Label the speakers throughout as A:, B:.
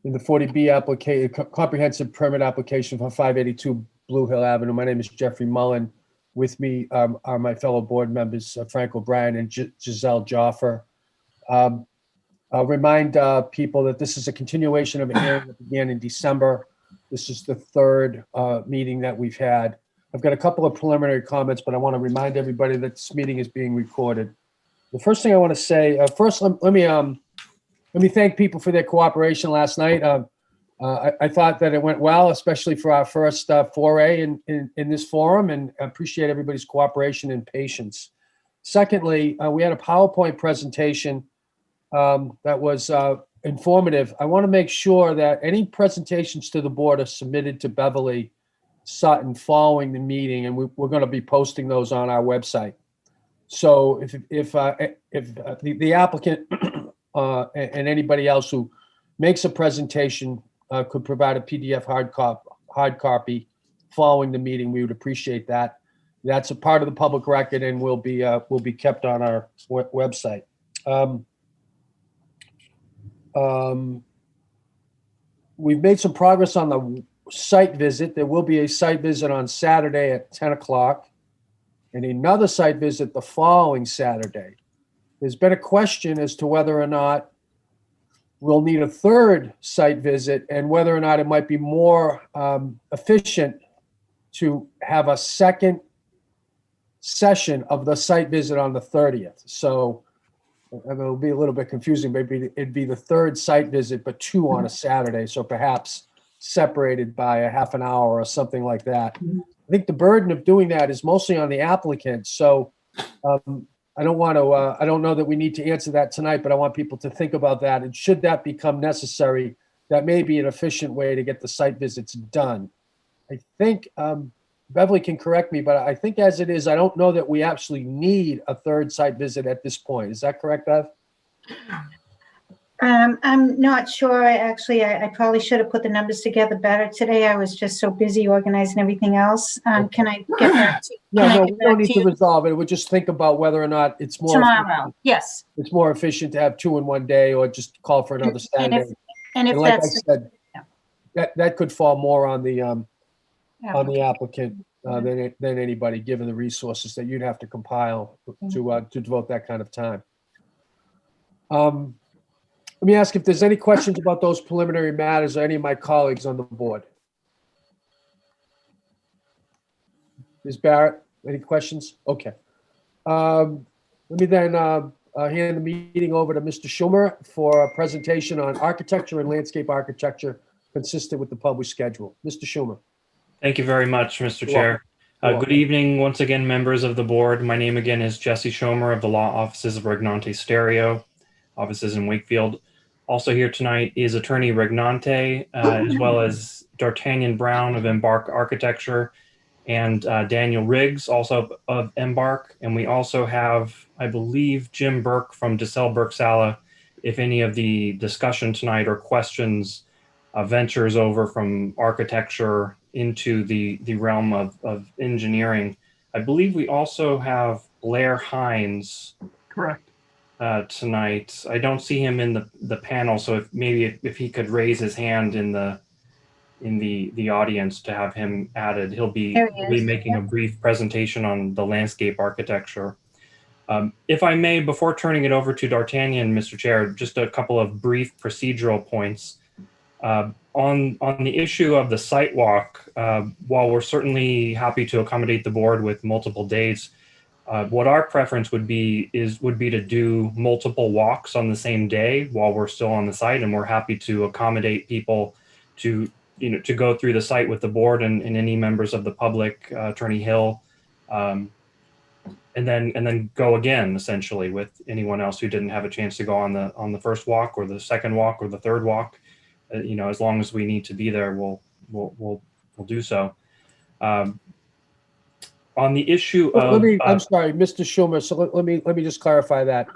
A: in the 40B comprehensive permit application for 582 Blue Hill Avenue. My name is Jeffrey Mullen. With me are my fellow board members, Frank O'Brien and Giselle Joffer. I'll remind people that this is a continuation of a hearing that began in December. This is the third meeting that we've had. I've got a couple of preliminary comments, but I want to remind everybody that this meeting is being recorded. The first thing I want to say, first, let me thank people for their cooperation last night. I thought that it went well, especially for our first foray in this forum, and I appreciate everybody's cooperation and patience. Secondly, we had a PowerPoint presentation that was informative. I want to make sure that any presentations to the board are submitted to Beverly Sutton following the meeting, and we're going to be posting those on our website. So if the applicant and anybody else who makes a presentation could provide a PDF hard copy following the meeting, we would appreciate that. That's a part of the public record and will be kept on our website. We've made some progress on the site visit. There will be a site visit on Saturday at 10 o'clock and another site visit the following Saturday. There's been a question as to whether or not we'll need a third site visit and whether or not it might be more efficient to have a second session of the site visit on the 30th. So it'll be a little bit confusing. Maybe it'd be the third site visit, but two on a Saturday. So perhaps separated by a half an hour or something like that. I think the burden of doing that is mostly on the applicant. So I don't know that we need to answer that tonight, but I want people to think about that. And should that become necessary, that may be an efficient way to get the site visits done. I think Beverly can correct me, but I think as it is, I don't know that we actually need a third site visit at this point. Is that correct, Bev?
B: I'm not sure. I probably should have put the numbers together better today. I was just so busy organizing everything else. Can I get back to you?
A: No, we don't need to resolve it. We'll just think about whether or not it's more
B: tomorrow. Yes.
A: It's more efficient to have two in one day or just call for another Saturday.
B: And if
A: like
B: that's,
A: I said,
B: yeah.
A: that could fall more on the applicant than anybody, given the resources that you'd have to compile to devote that kind of time. Let me ask if there's any questions about those preliminary matters or any of my colleagues on the board. Ms. Barrett, any questions? Okay. Let me then hand the meeting over to Mr. Schumer for a presentation on architecture and landscape architecture consistent with the published schedule. Mr. Schumer.
C: Thank you very much, Mr. Chair. Good evening, once again, members of the board. My name again is Jesse Schomer of the Law Offices of Regnante Stereo, offices in Wakefield. Also here tonight is attorney Regnante, as well as D'Artagnan Brown of Embark Architecture and Daniel Riggs, also of Embark. And we also have, I believe, Jim Burke from DeSalle Burke Sala, if any of the discussion tonight or questions ventures over from architecture into the realm of engineering. I believe we also have Blair Hines.
D: Correct.
C: Tonight. I don't see him in the panel, so if he could raise his hand in the audience to have him added, he'll be making a brief presentation on the landscape architecture. If I may, before turning it over to D'Artagnan, Mr. Chair, just a couple of brief procedural points. On the issue of the site walk, while we're certainly happy to accommodate the board with multiple dates, what our preference would be to do multiple walks on the same day while we're still on the site, and we're happy to accommodate people to go through the site with the board and any members of the public, Attorney Hill, and then go again essentially with anyone else who didn't have a chance to go on the first walk or the second walk or the third walk. As long as we need to be there, we'll do so. On the issue of,
A: I'm sorry, Mr. Schumer. So let me just clarify that.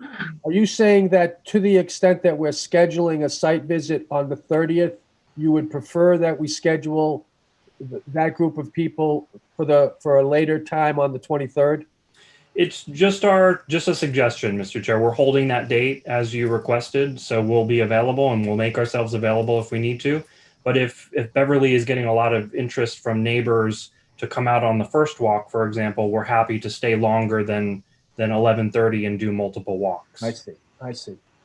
A: Are you saying that to the extent that we're scheduling a site visit on the 30th, you would prefer that we schedule that group of people for a later time on the 23rd?
C: It's just a suggestion, Mr. Chair. We're holding that date as you requested, so we'll be available and we'll make ourselves available if we need to. But if Beverly is getting a lot of interest from neighbors to come out on the first walk, for example, we're happy to stay longer than 11:30 and do multiple walks.
A: I see.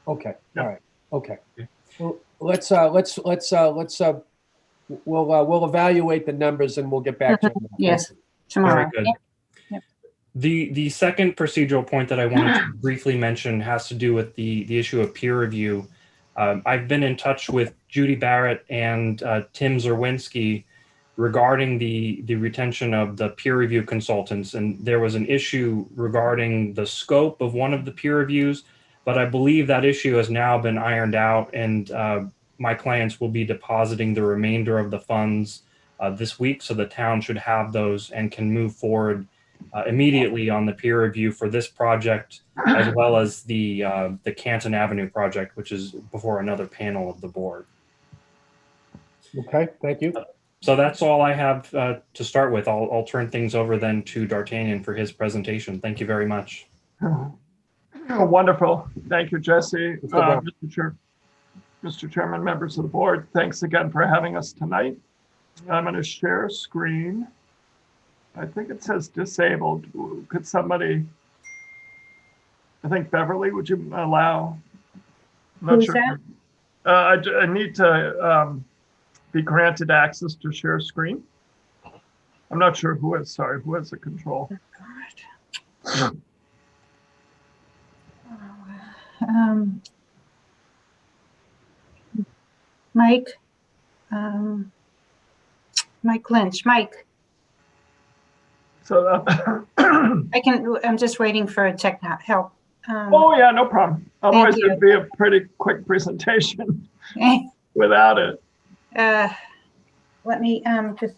A: Okay.
C: Yeah.
A: All right. Okay.
C: Okay.
A: Well, we'll evaluate the numbers and we'll get back to them.
B: Yes, tomorrow.
C: Very good.
B: Yep.
C: The second procedural point that I wanted to briefly mention has to do with the issue of peer review. I've been in touch with Judy Barrett and Tim Zerwinski regarding the retention of the peer review consultants, and there was an issue regarding the scope of one of the peer reviews, but I believe that issue has now been ironed out, and my clients will be depositing the remainder of the funds this week, so the town should have those and can move forward immediately on the peer review for this project, as well as the Canton Avenue project, which is before another panel of the board.
A: Okay, thank you.
C: So that's all I have to start with. I'll turn things over then to D'Artagnan for his presentation. Thank you very much.
D: Oh, wonderful. Thank you, Jesse. Mr. Chairman, members of the board, thanks again for having us tonight. I'm going to share screen. I think it says disabled. Could somebody, I think Beverly, would you allow? I'm not
B: Who's
D: sure.
B: that?
D: I need to be granted access to share screen. I'm not sure who has the control.
B: Oh, God. Mike. Mike Lynch. Mike.
D: So
B: I'm just waiting for tech help.
D: oh yeah, no problem. Otherwise
B: you.
D: it'd be a pretty quick presentation without it.
B: Let me just,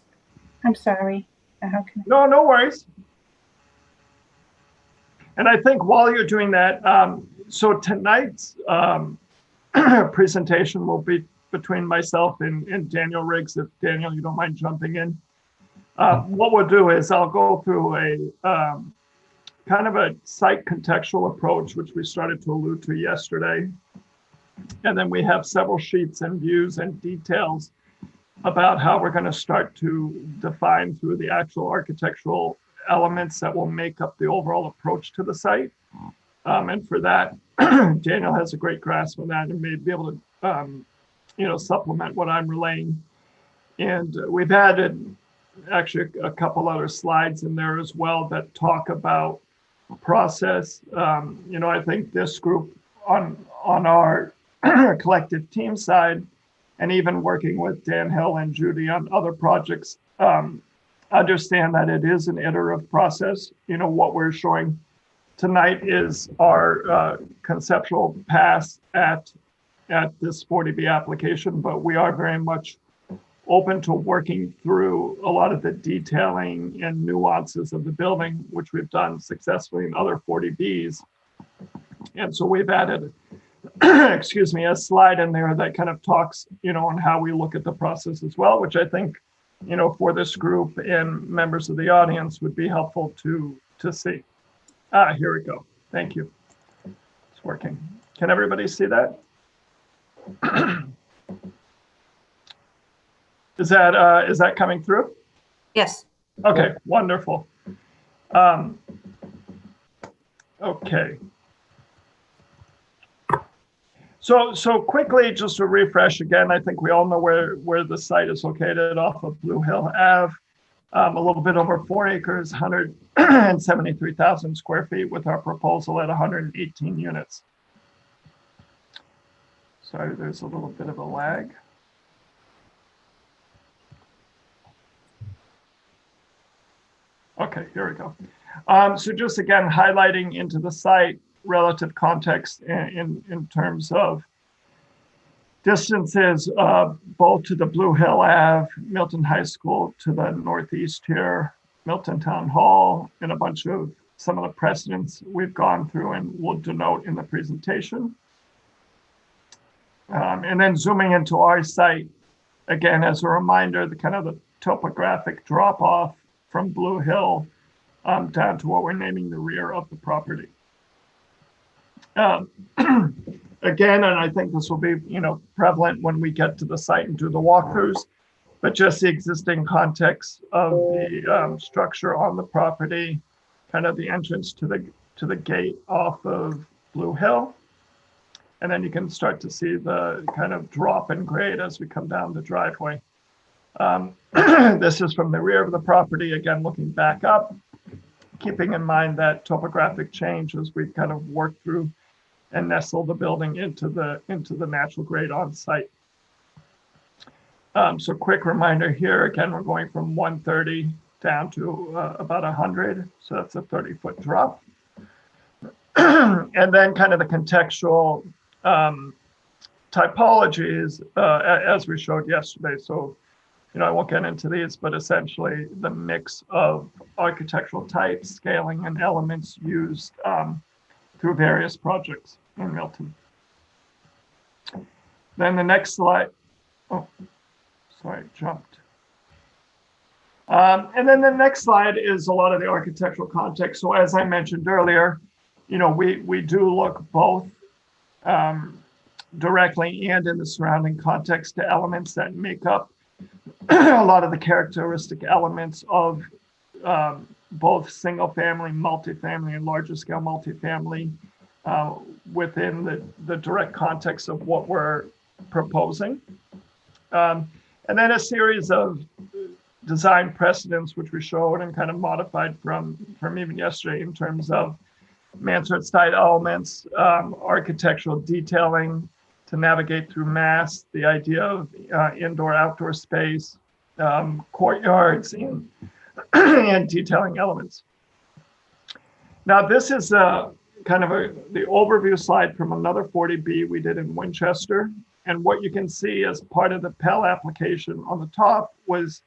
B: I'm sorry. How can
D: No worries. And I think while you're doing that, so tonight's presentation will be between myself and Daniel Riggs. If Daniel, you don't mind jumping in. What we'll do is I'll go through a kind of a site contextual approach, which we started to allude to yesterday. And then we have several sheets and views and details about how we're going to start to define through the actual architectural elements that will make up the overall approach to the site. And for that, Daniel has a great grasp on that and may be able to, supplement what I'm relaying. And we've added actually a couple other slides in there as well that talk about process. I think this group on our collective team side, and even working with Dan Hill and Judy on other projects, understand that it is an iterative process. What we're showing tonight is our conceptual pass at this 40B application, but we are very much open to working through a lot of the detailing and nuances of the building, which we've done successfully in other 40Bs. And so we've added, a slide in there that kind of talks, on how we look at the process as well, which I think, for this group and members of the audience would be helpful to see. Here we go. Thank you. It's working. Can everybody see that? Is that coming through?
B: Yes.
D: Okay, wonderful. Okay. So quickly, just to refresh again, I think we all know where the site is located off of Blue Hill Ave. A little bit over 4 acres, 173,000 square feet with our proposal at 118 units. Sorry, there's a little bit of a lag. Okay, here we go. So just again, highlighting into the site relative context in terms of distances, both to the Blue Hill Ave, Milton High School to the northeast here, Milton Town Hall, and a bunch of some of the precedents we've gone through and we'll denote in the presentation. And then zooming into our site, again, as a reminder, the kind of the topographic drop off from Blue Hill down to what we're naming the rear of the property. Again, and I think this will be, prevalent when we get to the site and do the walkthroughs, but just the existing context of the structure on the property, kind of the entrance to the gate off of Blue Hill. And then you can start to see the kind of drop in grade as we come down the driveway. This is from the rear of the property, again, looking back up, keeping in mind that topographic change as we kind of work through and nestle the building into the natural grade on site. So quick reminder here, again, we're going from 130 down to about 100. So that's a 30-foot drop. And then kind of the contextual typologies as we showed yesterday. So, I won't get into these, but essentially the mix of architectural types, scaling, and elements used through various projects in Milton. Then the next slide. Oh, sorry, jumped. And then the next slide is a lot of the architectural context. So as I mentioned earlier, we do look both directly and in the surrounding context to elements that make up a lot of the characteristic elements of both single family, multifamily, and larger scale multifamily within the direct context of what we're proposing. And then a series of design precedents, which we showed and kind of modified from even yesterday in terms of mansard style elements, architectural detailing to navigate through mass, the idea of indoor-outdoor space, courtyards, and detailing elements. Now, this is kind of the overview slide from another 40B we did in Winchester. And what you can see as part of the Pell application on the top was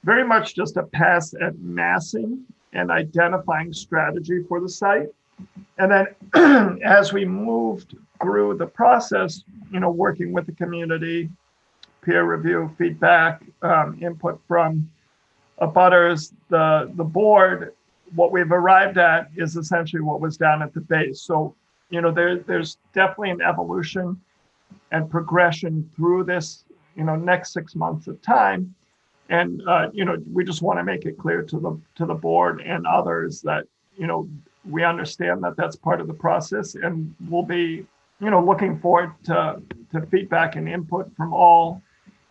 D: very much just a pass at massing and identifying strategy for the site. And then as we moved through the process, working with the community, peer review, feedback, input from abutters, the board, what we've arrived at is essentially what was down at the base. So, there's definitely an evolution and progression through this, next 6 months of time. And, we just want to make it clear to the board and others that, we understand that that's part of the process, and we'll be, looking forward to feedback and input from all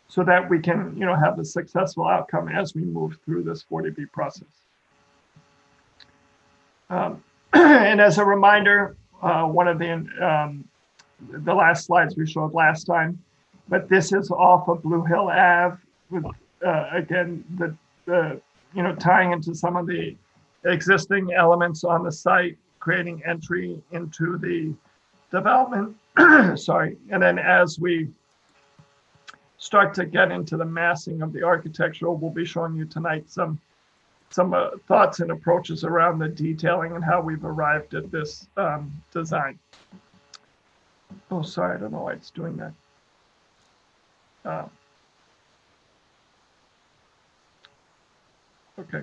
D: so that we can, have a successful outcome as we move through this 40B process. And as a reminder, one of the last slides we showed last time, but this is off of Blue Hill Ave with, again, the tying into some of the existing elements on the site, creating entry into the development. Sorry. And then as we start to get into the massing of the architectural, we'll be showing you tonight some thoughts and approaches around the detailing and how we've arrived at this design. Oh, sorry, I don't know why it's doing that. Okay.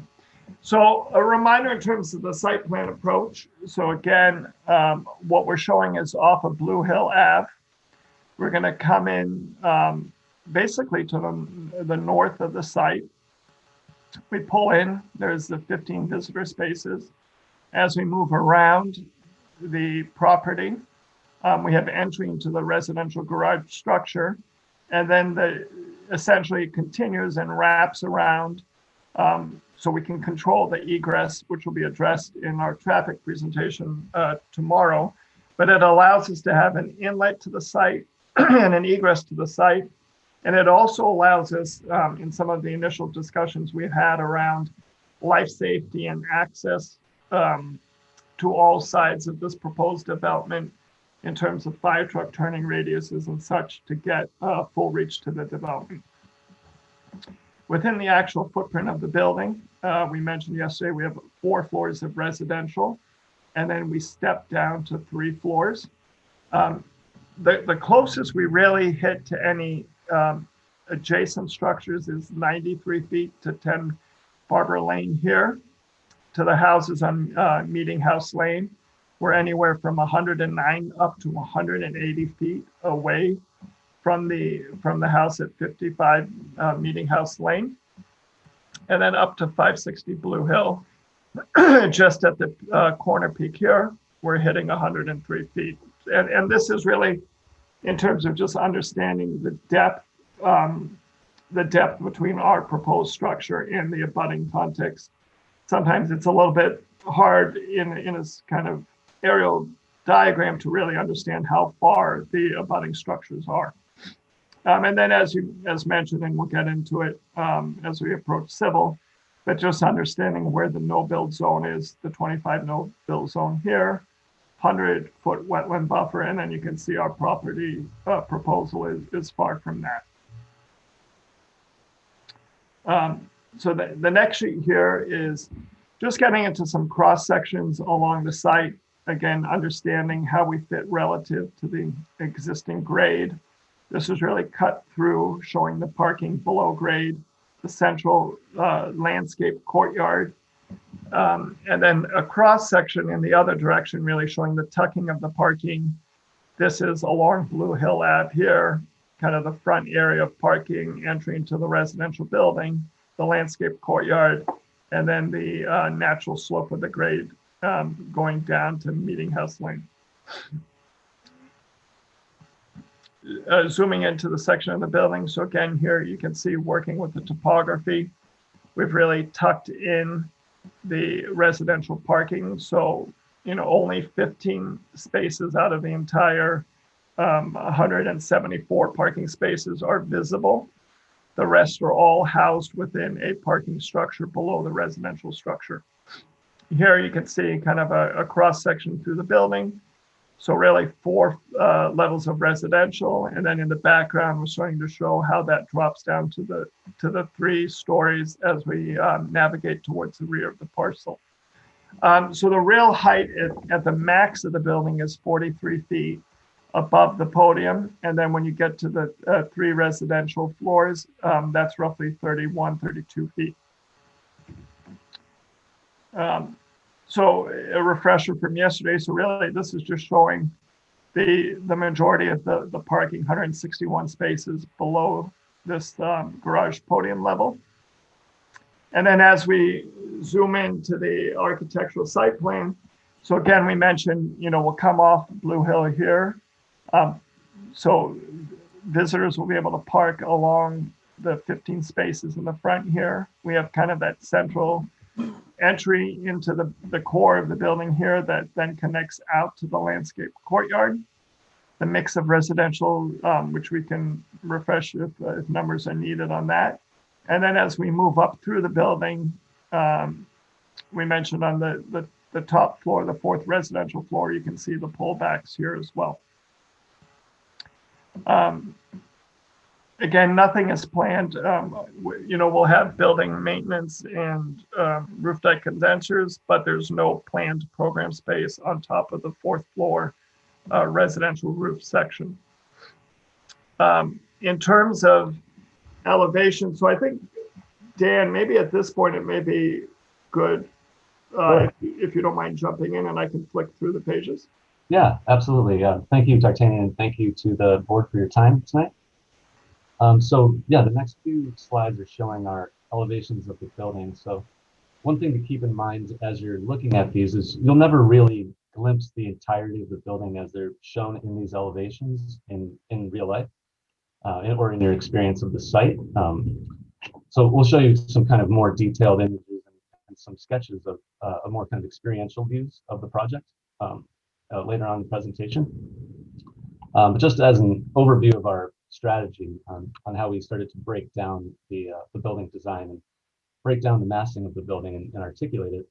D: So a reminder in terms of the site plan approach. So again, what we're showing is off of Blue Hill Ave. We're going to come in basically to the north of the site. We pull in, there's the 15 visitor spaces. As we move around the property, we have entry into the residential garage structure, and then essentially it continues and wraps around so we can control the egress, which will be addressed in our traffic presentation tomorrow. But it allows us to have an inlet to the site and an egress to the site. And it also allows us, in some of the initial discussions we've had around life safety and access to all sides of this proposed development in terms of fire truck turning radiuses and such to get full reach to the development. Within the actual footprint of the building, we mentioned yesterday, we have 4 floors of residential, and then we step down to 3 floors. The closest we really hit to any adjacent structures is 93 feet to 10 Barber Lane here. to the houses on Meeting House Lane were anywhere from 109 up to 180 feet away from the house at 55 Meeting House Lane, and then up to 560 Blue Hill. Just at the corner peak here, we're hitting 103 feet. And this is really, in terms of just understanding the depth between our proposed structure and the abutting context. Sometimes it's a little bit hard in a kind of aerial diagram to really understand how far the abutting structures are. And then as mentioned, and we'll get into it as we approach civil, but just understanding where the no-build zone is, the 25 no-build zone here, 100-foot wetland buffer, and then you can see our property proposal is far from that. So the next sheet here is just getting into some cross sections along the site. Again, understanding how we fit relative to the existing grade. This is really cut through, showing the parking below grade, the central landscape courtyard, and then a cross section in the other direction, really showing the tucking of the parking. This is along Blue Hill Ave here, kind of the front area of parking, entry into the residential building, the landscape courtyard, and then the natural slope of the grade going down to Meeting House Lane. Zooming into the section of the building. So again, here you can see, working with the topography, we've really tucked in the residential parking. So, only 15 spaces out of the entire 174 parking spaces are visible. The rest are all housed within a parking structure below the residential structure. Here you can see kind of a cross section through the building. So really 4 levels of residential, and then in the background, we're starting to show how that drops down to the 3 stories as we navigate towards the rear of the parcel. So the real height at the max of the building is 43 feet above the podium. And then when you get to the 3 residential floors, that's roughly 31, 32 feet. So a refresher from yesterday. So really, this is just showing the majority of the parking, 161 spaces below this garage podium level. And then as we zoom into the architectural site plan, so again, we mentioned, we'll come off Blue Hill here. So visitors will be able to park along the 15 spaces in the front here. We have kind of that central entry into the core of the building here that then connects out to the landscape courtyard. The mix of residential, which we can refresh if numbers are needed on that. And then as we move up through the building, we mentioned on the top floor, the 4th residential floor, you can see the pullbacks here as well. Again, nothing is planned. We'll have building maintenance and roof deck condensers, but there's no planned program space on top of the 4th floor residential roof section. In terms of elevation, so I think, Dan, maybe at this point it may be good if you don't mind jumping in and I can flick through the pages.
E: Yeah, absolutely. Thank you, D'Artagnan, and thank you to the board for your time tonight. So yeah, the next few slides are showing our elevations of the building. So one thing to keep in mind as you're looking at these is you'll never really glimpse the entirety of the building as they're shown in these elevations in real life or in your experience of the site. So we'll show you some kind of more detailed images and some sketches of a more kind of experiential views of the project later on in the presentation. But just as an overview of our strategy on how we started to break down the building design and break down the massing of the building and articulate it.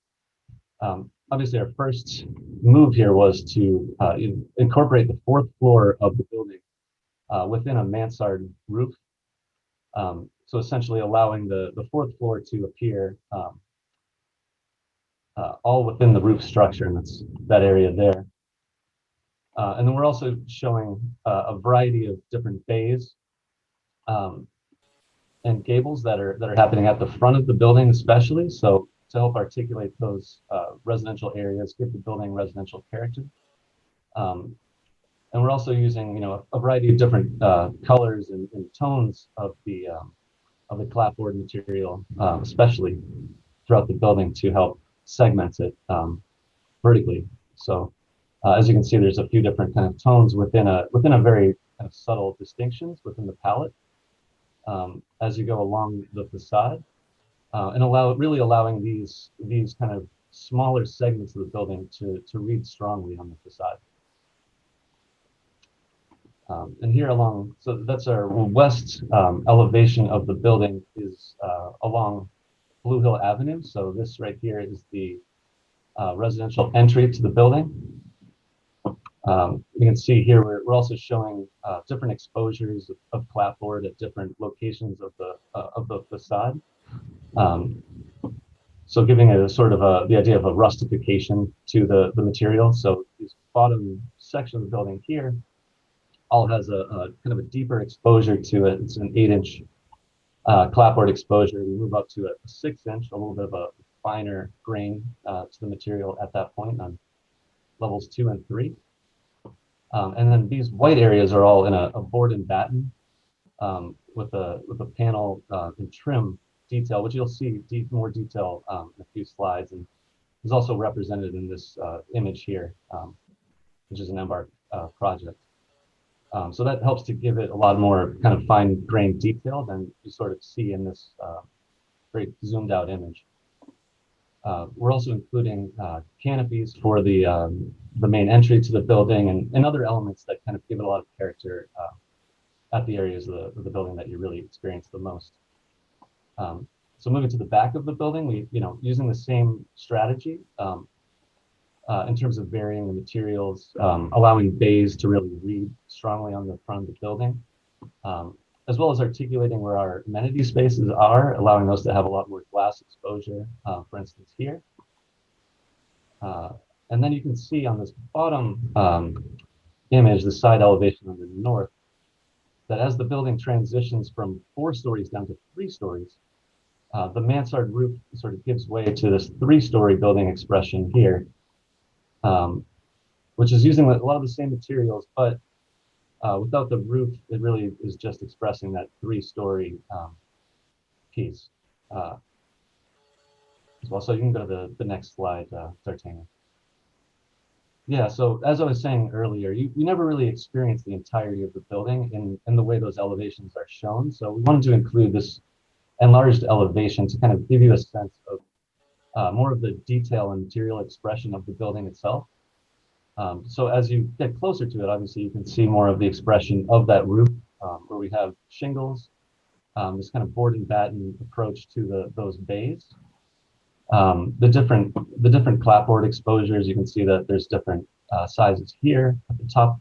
E: Obviously, our first move here was to incorporate the 4th floor of the building within a mansard roof. So essentially allowing the 4th floor to appear all within the roof structure, and that's that area there. And then we're also showing a variety of different bays and gables that are happening at the front of the building, especially. So to help articulate those residential areas, give the building residential character. And we're also using, you know, a variety of different colors and tones of the clapboard material, especially throughout the building, to help segment it vertically. So as you can see, there's a few different kind of tones within a very kind of subtle distinctions within the palette as you go along the facade, and really allowing these kind of smaller segments of the building to read strongly on the facade. And here along, so that's our west elevation of the building is along Blue Hill Avenue. So this right here is the residential entry to the building. You can see here we're also showing different exposures of clapboard at different locations of the facade. So giving it a sort of the idea of a rustification to the material. So this bottom section of the building here all has a kind of a deeper exposure to it. It's an 8-inch clapboard exposure. We move up to a 6-inch, a little bit of a finer grain to the material at that point on levels 2 and 3. And then these white areas are all in a board and batten with a panel and trim detail, which you'll see more detail in a few slides, and is also represented in this image here, which is an Embark project. So that helps to give it a lot more kind of fine-grained detail than you sort of see in this very zoomed-out image. We're also including canopies for the main entry to the building and other elements that kind of give it a lot of character at the areas of the building that you really experience the most. So moving to the back of the building, we, using the same strategy in terms of varying the materials, allowing bays to really read strongly on the front of the building, as well as articulating where our amenity spaces are, allowing those to have a lot more glass exposure, for instance here. And then you can see on this bottom image, the side elevation on the north, that as the building transitions from 4 stories down to 3 stories, the mansard roof sort of gives way to this 3-story building expression here, which is using a lot of the same materials, but without the roof, it really is just expressing that 3-story piece as well. So you can go to the next slide, D'Artagnan. Yeah, so as I was saying earlier, you never really experience the entirety of the building in the way those elevations are shown. So we wanted to include this enlarged elevation to kind of give you a sense of more of the detail and material expression of the building itself. So as you get closer to it, obviously you can see more of the expression of that roof, where we have shingles, this kind of board and batten approach to those bays. The different clapboard exposures, you can see that there's different sizes here at the top,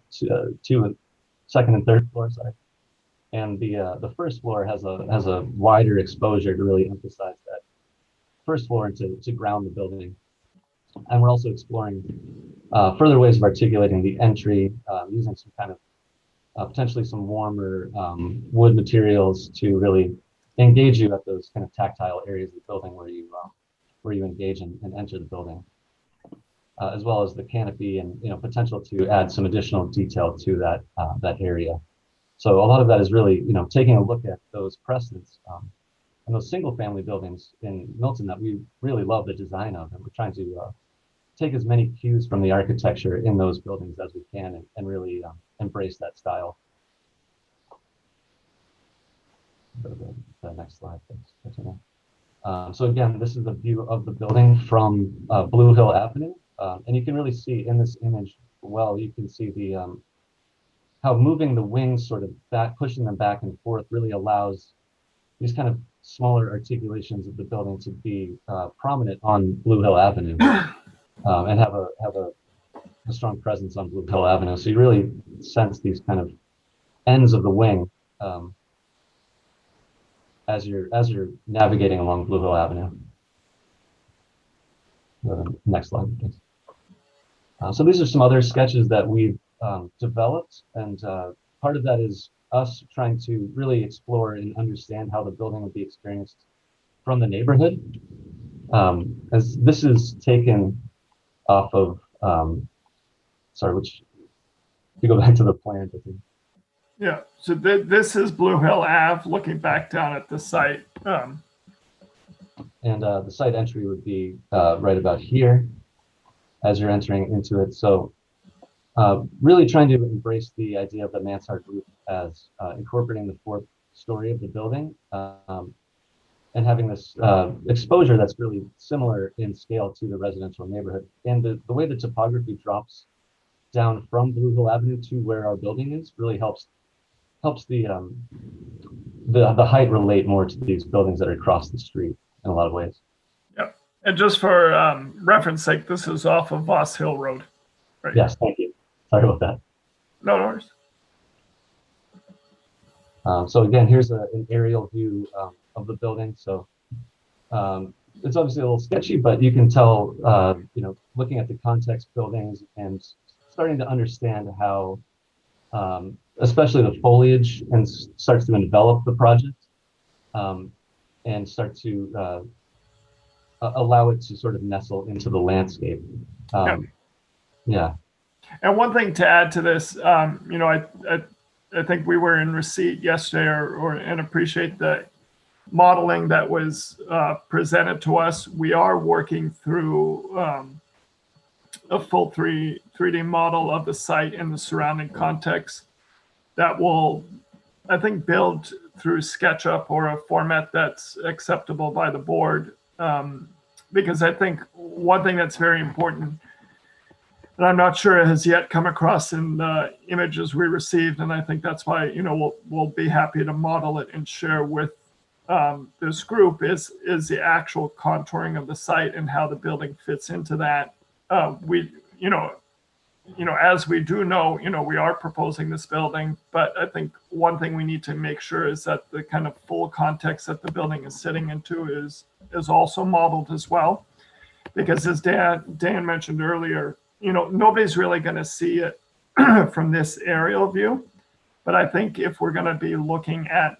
E: 2, second and third floor, sorry. And the first floor has a wider exposure to really emphasize that first floor and to ground the building. And we're also exploring further ways of articulating the entry, using some kind of potentially some warmer wood materials to really engage you at those kind of tactile areas of the building where you engage and enter the building, as well as the canopy and potential to add some additional detail to that area. So a lot of that is really taking a look at those precedents and those single-family buildings in Milton that we really love the design of, and we're trying to take as many cues from the architecture in those buildings as we can and really embrace that style. Go to the next slide, please. So again, this is the view of the building from Blue Hill Avenue, and you can really see in this image, you can see the how moving the wings sort of pushing them back and forth really allows these kind of smaller articulations of the building to be prominent on Blue Hill Avenue and have a strong presence on Blue Hill Avenue. So you really sense these kind of ends of the wing as you're navigating along Blue Hill Avenue. Next slide, please. So these are some other sketches that we've developed, and part of that is us trying to really explore and understand how the building would be experienced from the neighborhood. as this is taken off of, sorry, which, if you go back to the plan, I think.
D: Yeah, so this is Blue Hill Ave, looking back down at the site.
E: And the site entry would be right about here as you're entering into it. So really trying to embrace the idea of the mansard roof as incorporating the fourth story of the building and having this exposure that's really similar in scale to the residential neighborhood. And the way the topography drops down from Blue Hill Avenue to where our building is really helps the height relate more to these buildings that are across the street in a lot of ways.
D: Yep. And just for reference sake, this is off of Voss Hill Road. Right?
E: Yes, thank you. Sorry about that.
D: No worries.
E: So again, here's an aerial view of the building. So it's obviously a little sketchy, but you can tell, looking at the context buildings and starting to understand how, especially the foliage, and starts to envelop the project and start to allow it to sort of nestle into the landscape. Yeah.
D: And one thing to add to this, I think we were in receipt yesterday and appreciate the modeling that was presented to us. We are working through a full 3D model of the site and the surrounding context that will, I think, build through SketchUp or a format that's acceptable by the board. Because I think one thing that's very important, and I'm not sure it has yet come across in the images we received, and I think that's why we'll be happy to model it and share with this group is the actual contouring of the site and how the building fits into that. As we do know, we are proposing this building, but I think one thing we need to make sure is that the kind of full context that the building is sitting into is also modeled as well, because as Dan mentioned earlier, nobody's really going to see it from this aerial view. But I think if we're going to be looking at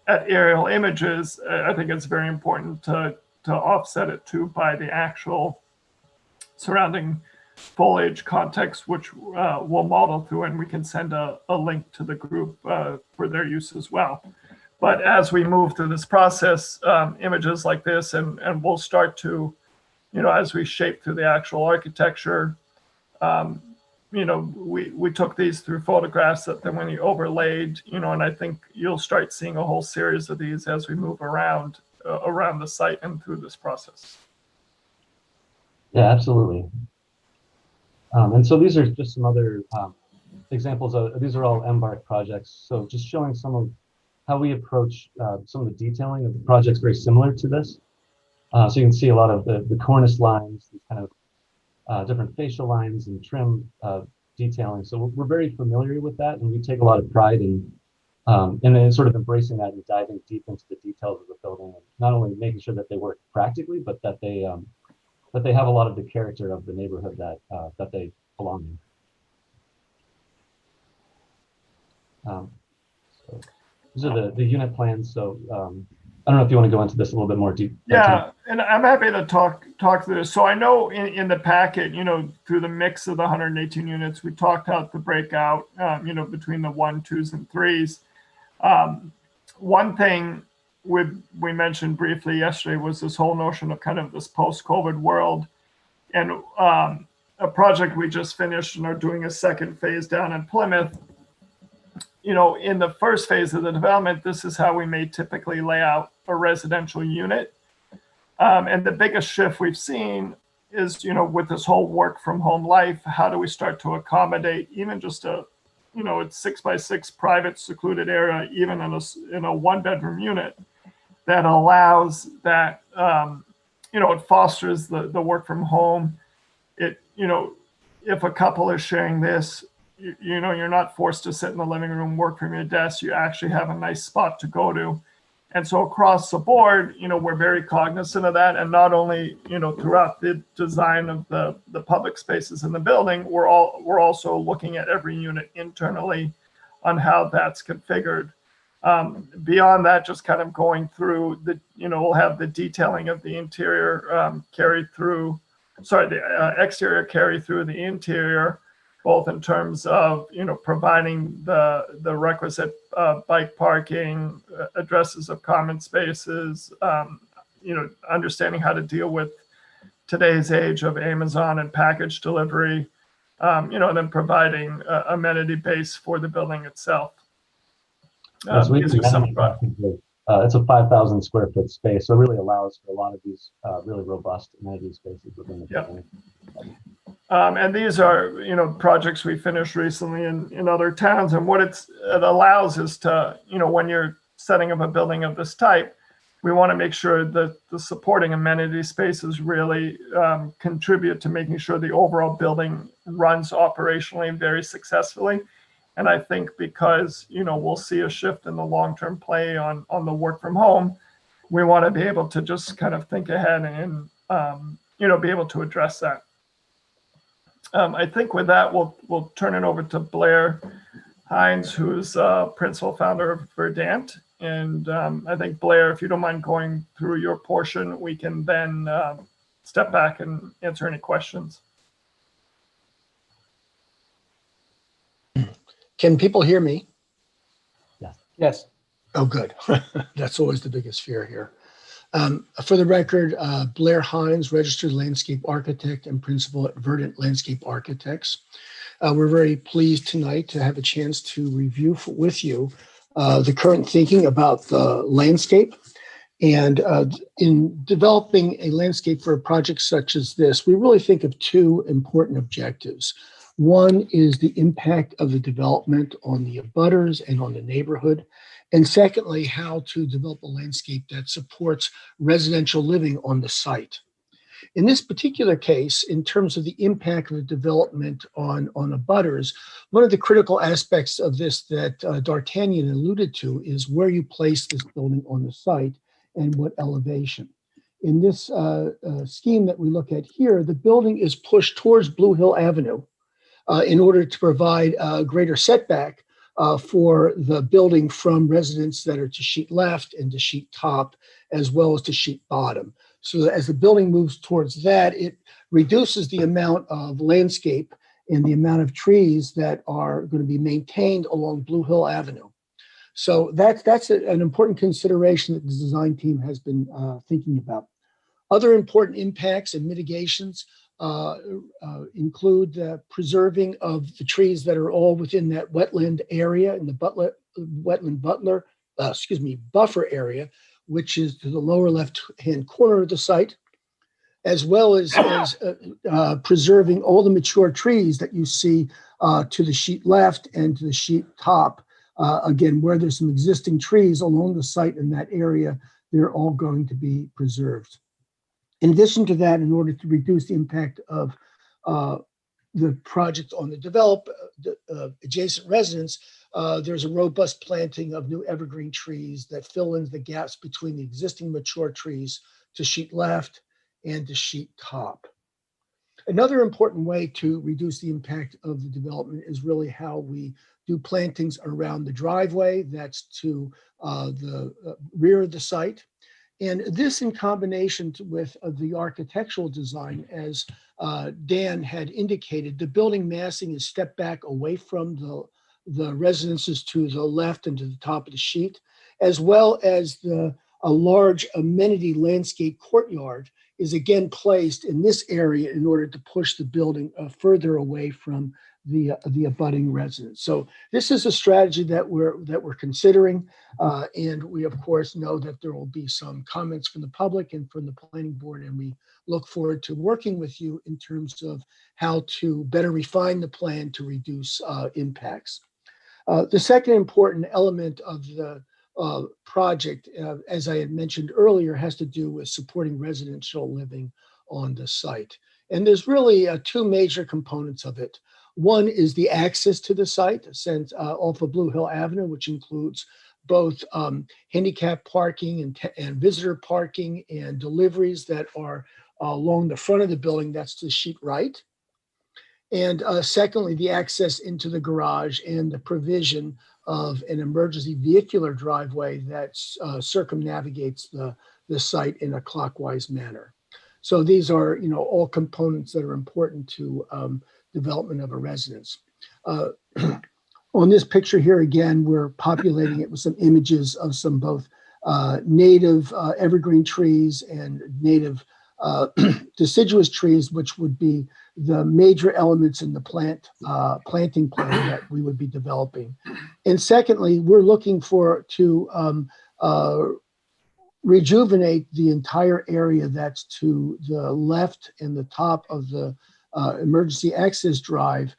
D: aerial images, I think it's very important to offset it too by the actual surrounding foliage context, which we'll model through, and we can send a link to the group for their use as well. But as we move through this process, images like this, and we'll start to, as we shape through the actual architecture, we took these through photographs that then when you overlaid, and I think you'll start seeing a whole series of these as we move around the site and through this process.
E: Yeah, absolutely. And so these are just some other examples of, these are all Embark projects. So just showing some of how we approach some of the detailing of the projects very similar to this. So you can see a lot of the cornice lines, these kind of different facial lines and trim detailing. So we're very familiar with that, and we take a lot of pride in sort of embracing that and diving deep into the details of the building, and not only making sure that they work practically, but that they have a lot of the character of the neighborhood that they belong in. So these are the unit plans. So I don't know if you want to go into this a little bit more deep.
D: Yeah, and I'm happy to talk through this. So I know in the packet, through the mix of the 118 units, we talked out the breakout, between the 1, 2s, and 3s. One thing we mentioned briefly yesterday was this whole notion of kind of this post-COVID world, and a project we just finished and are doing a second phase down in Plymouth. In the first phase of the development, this is how we may typically lay out a residential unit. And the biggest shift we've seen is, with this whole work from home life, how do we start to accommodate even just a 6x6 private secluded area, even in a 1-bedroom unit that allows that, it fosters the work from home. If a couple is sharing this, you're not forced to sit in the living room, work from your desk. You actually have a nice spot to go to. And so across the board, we're very cognizant of that. And not only, throughout the design of the public spaces in the building, we're also looking at every unit internally on how that's configured. Beyond that, just kind of going through the, we'll have the detailing of the interior carried through, the exterior carry through the interior, both in terms of, providing the requisite bike parking, addresses of common spaces, understanding how to deal with today's age of Amazon and package delivery, and then providing amenity base for the building itself.
E: So
D: These are some
E: it's a 5,000 square foot space, so it really allows for a lot of these really robust amenity spaces within the building.
D: And these are, projects we finished recently in other towns. And what it allows is to, when you're setting up a building of this type, we want to make sure that the supporting amenity spaces really contribute to making sure the overall building runs operationally very successfully. And I think because, we'll see a shift in the long-term play on the work from home, we want to be able to just kind of think ahead and, be able to address that. I think with that, we'll turn it over to Blair Hines, who's principal founder of Verdant. And I think, Blair, if you don't mind going through your portion, we can then step back and answer any questions.
F: Can people hear me?
A: Yes.
F: Oh, good. That's always the biggest fear here. For the record, Blair Hines, registered landscape architect and principal at Verdant Landscape Architects. We're very pleased tonight to have a chance to review with you the current thinking about the landscape. And in developing a landscape for a project such as this, we really think of two important objectives. One is the impact of the development on the abutters and on the neighborhood. And secondly, how to develop a landscape that supports residential living on the site. In this particular case, in terms of the impact of the development on abutters, one of the critical aspects of this that D'Artagnan alluded to is where you place this building on the site and what elevation. In this scheme that we look at here, the building is pushed towards Blue Hill Avenue in order to provide a greater setback for the building from residents that are to sheet left and to sheet top, as well as to sheet bottom. So that as the building moves towards that, it reduces the amount of landscape and the amount of trees that are going to be maintained along Blue Hill Avenue. So that's an important consideration that the design team has been thinking about. Other important impacts and mitigations include the preserving of the trees that are all within that wetland area in the buffer area, which is to the lower left-hand corner of the site, as well as preserving all the mature trees that you see to the sheet left and to the sheet top. Again, where there's some existing trees along the site in that area, they're all going to be preserved. In addition to that, in order to reduce the impact of the project on the adjacent residents, there's a robust planting of new evergreen trees that fill in the gaps between the existing mature trees to sheet left and to sheet top. Another important way to reduce the impact of the development is really how we do plantings around the driveway. That's to the rear of the site. And this in combination with the architectural design, as Dan had indicated, the building massing is stepped back away from the residences to the left and to the top of the sheet, as well as a large amenity landscape courtyard is again placed in this area in order to push the building further away from the abutting residents. So this is a strategy that we're considering, and we of course know that there will be some comments from the public and from the planning board, and we look forward to working with you in terms of how to better refine the plan to reduce impacts. The second important element of the project, as I had mentioned earlier, has to do with supporting residential living on the site. And there's really two major components of it. One is the access to the site, sent off of Blue Hill Avenue, which includes both handicap parking and visitor parking and deliveries that are along the front of the building, that's to the sheet right. And secondly, the access into the garage and the provision of an emergency vehicular driveway that circumnavigates the site in a clockwise manner. So these are, all components that are important to development of a residence. On this picture here, again, we're populating it with some images of some both native evergreen trees and native deciduous trees, which would be the major elements in the planting plan that we would be developing. And secondly, we're looking to rejuvenate the entire area that's to the left and the top of the emergency access drive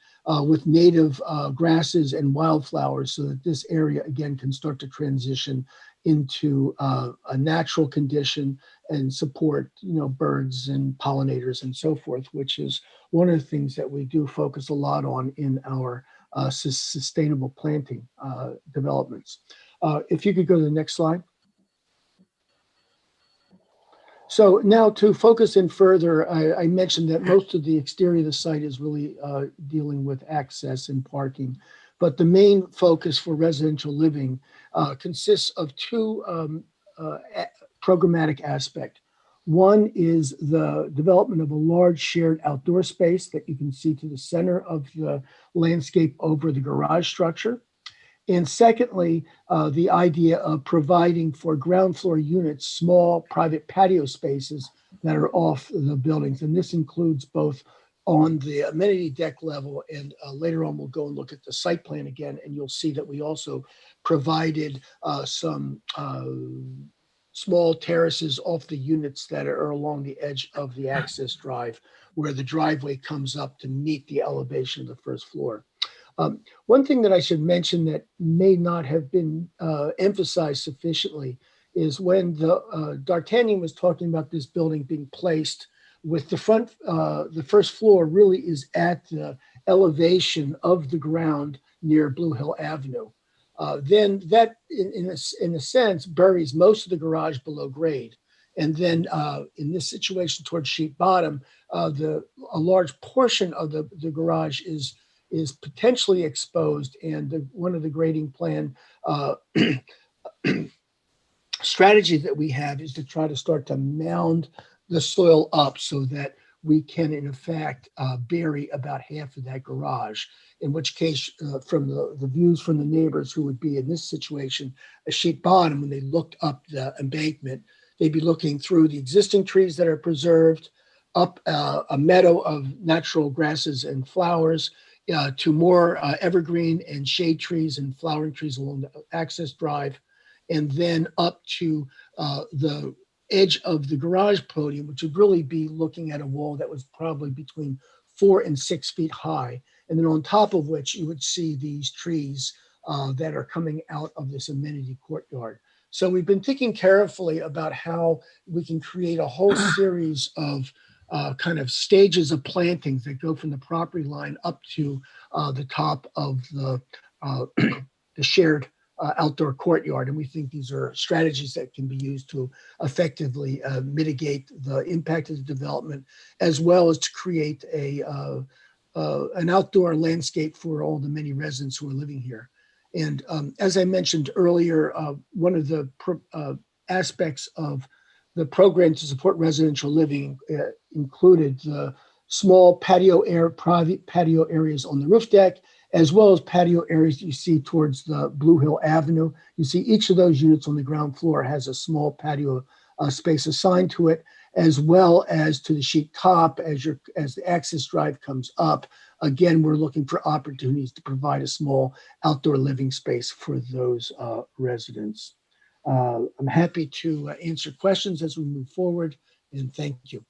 F: with native grasses and wildflowers, so that this area again can start to transition into a natural condition and support, birds and pollinators and so forth, which is one of the things that we do focus a lot on in our sustainable planting developments. If you could go to the next slide. So now to focus in further, I mentioned that most of the exterior of the site is really dealing with access and parking, but the main focus for residential living consists of two programmatic aspects. One is the development of a large shared outdoor space that you can see to the center of the landscape over the garage structure. And secondly, the idea of providing for ground floor units, small private patio spaces that are off the buildings. And this includes both on the amenity deck level, and later on we'll go and look at the site plan again, and you'll see that we also provided some small terraces off the units that are along the edge of the access drive, where the driveway comes up to meet the elevation of the first floor. One thing that I should mention that may not have been emphasized sufficiently is when D'Artagnan was talking about this building being placed with the first floor really is at the elevation of the ground near Blue Hill Avenue. Then that, in a sense, buries most of the garage below grade. And then in this situation towards sheet bottom, a large portion of the garage is potentially exposed, and one of the grading plan strategies that we have is to try to start to mound the soil up so that we can, in effect, bury about half of that garage, in which case, from the views from the neighbors who would be in this situation, a sheet bottom, when they looked up the embankment, they'd be looking through the existing trees that are preserved, up a meadow of natural grasses and flowers, to more evergreen and shade trees and flowering trees along the access drive, and then up to the edge of the garage podium, which would really be looking at a wall that was probably between 4 and 6 feet high. And then on top of which you would see these trees that are coming out of this amenity courtyard. So we've been thinking carefully about how we can create a whole series of kind of stages of plantings that go from the property line up to the top of the shared outdoor courtyard. And we think these are strategies that can be used to effectively mitigate the impact of the development, as well as to create an outdoor landscape for all the many residents who are living here. And as I mentioned earlier, one of the aspects of the program to support residential living included the small private patio areas on the roof deck, as well as patio areas you see towards the Blue Hill Avenue. You see each of those units on the ground floor has a small patio space assigned to it, as well as to the sheet top as the access drive comes up. Again, we're looking for opportunities to provide a small outdoor living space for those residents. I'm happy to answer questions as we move forward, and thank you.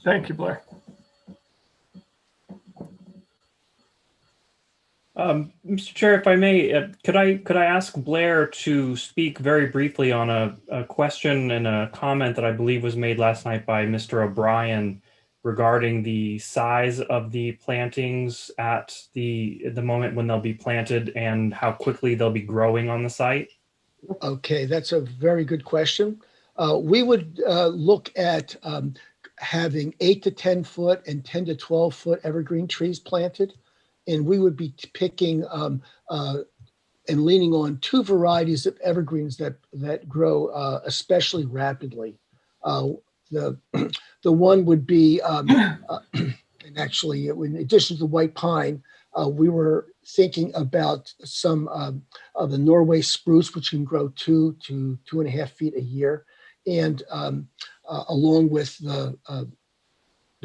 D: Thank you, Blair.
C: Mr. Chair, if I may, could I ask Blair to speak very briefly on a question and a comment that I believe was made last night by Mr. O'Brien regarding the size of the plantings at the moment when they'll be planted and how quickly they'll be growing on the site?
F: Okay, that's a very good question. We would look at having 8 to 10 foot and 10 to 12 foot evergreen trees planted. And we would be picking and leaning on two varieties of evergreens that grow especially rapidly. The one would be, and actually, in addition to the white pine, we were thinking about some of the Norway spruce, which can grow 2 to 2.5 feet a year, and along with the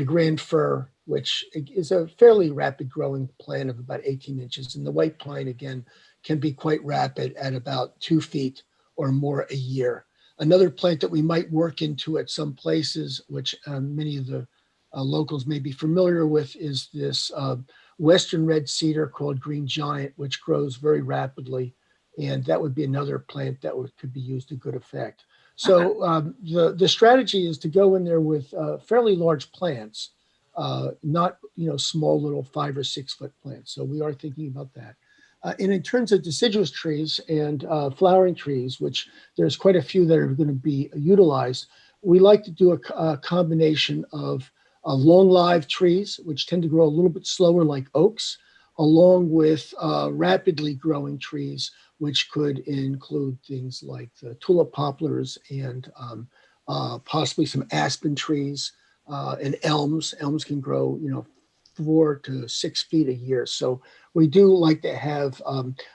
F: grand fir, which is a fairly rapid growing plant of about 18 inches. And the white pine, again, can be quite rapid at about 2 feet or more a year. Another plant that we might work into at some places, which many of the locals may be familiar with, is this western red cedar called green giant, which grows very rapidly. And that would be another plant that could be used to good effect. So the strategy is to go in there with fairly large plants, not small little 5 or 6 foot plants. So we are thinking about that. And in terms of deciduous trees and flowering trees, which there's quite a few that are going to be utilized, we like to do a combination of long live trees, which tend to grow a little bit slower like oaks, along with rapidly growing trees, which could include things like the tulip poplars and possibly some aspen trees and elms. Elms can grow, 4 to 6 feet a year. So we do like to have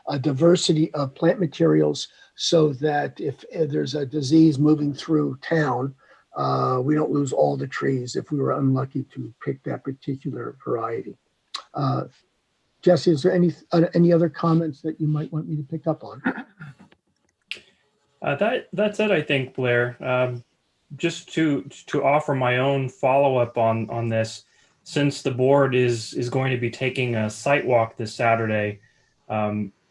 F: a diversity of plant materials so that if there's a disease moving through town, we don't lose all the trees if we were unlucky to pick that particular variety. Jesse, is there any other comments that you might want me to pick up on?
C: That's it, I think, Blair. Just to offer my own follow-up on this, since the board is going to be taking a site walk this Saturday,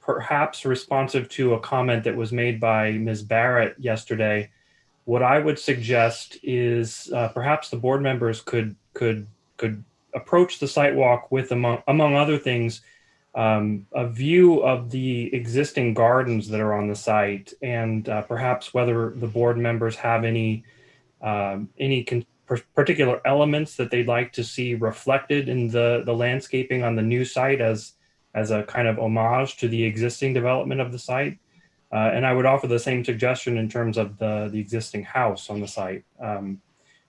C: perhaps responsive to a comment that was made by Ms. Barrett yesterday, what I would suggest is perhaps the board members could approach the site walk with, among other things, a view of the existing gardens that are on the site, and perhaps whether the board members have any particular elements that they'd like to see reflected in the landscaping on the new site as a kind of homage to the existing development of the site. And I would offer the same suggestion in terms of the existing house on the site.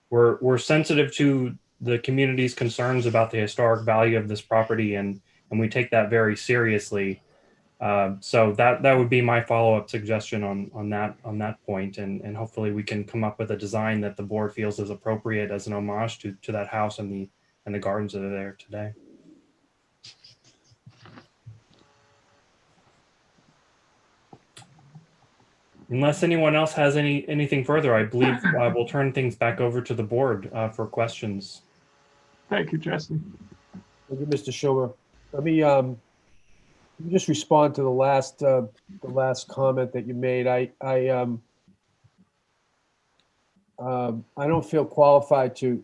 C: We're sensitive to the community's concerns about the historic value of this property, and we take that very seriously. So that would be my follow-up suggestion on that point, and hopefully we can come up with a design that the board feels is appropriate as an homage to that house and the gardens that are there today. Unless anyone else has anything further, I believe we'll turn things back over to the board for questions.
D: Thank you, Jesse.
A: Thank you, Mr. Schumer. Let me just respond to the last comment that you made. I don't feel qualified to.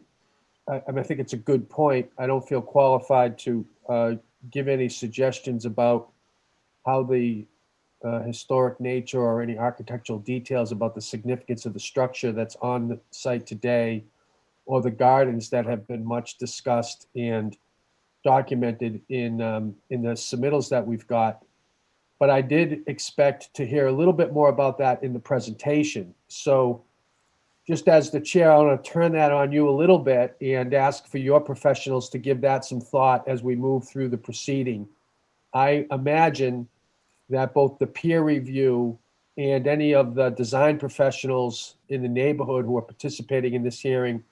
A: I think it's a good point. I don't feel qualified to give any suggestions about how the historic nature or any architectural details about the significance of the structure that's on the site today, or the gardens that have been much discussed and documented in the submittals that we've got. But I did expect to hear a little bit more about that in the presentation. So just as the chair, I want to turn that on you a little bit and ask for your professionals to give that some thought as we move through the proceeding. I imagine that both the peer review and any of the design professionals in the neighborhood who are participating in this hearing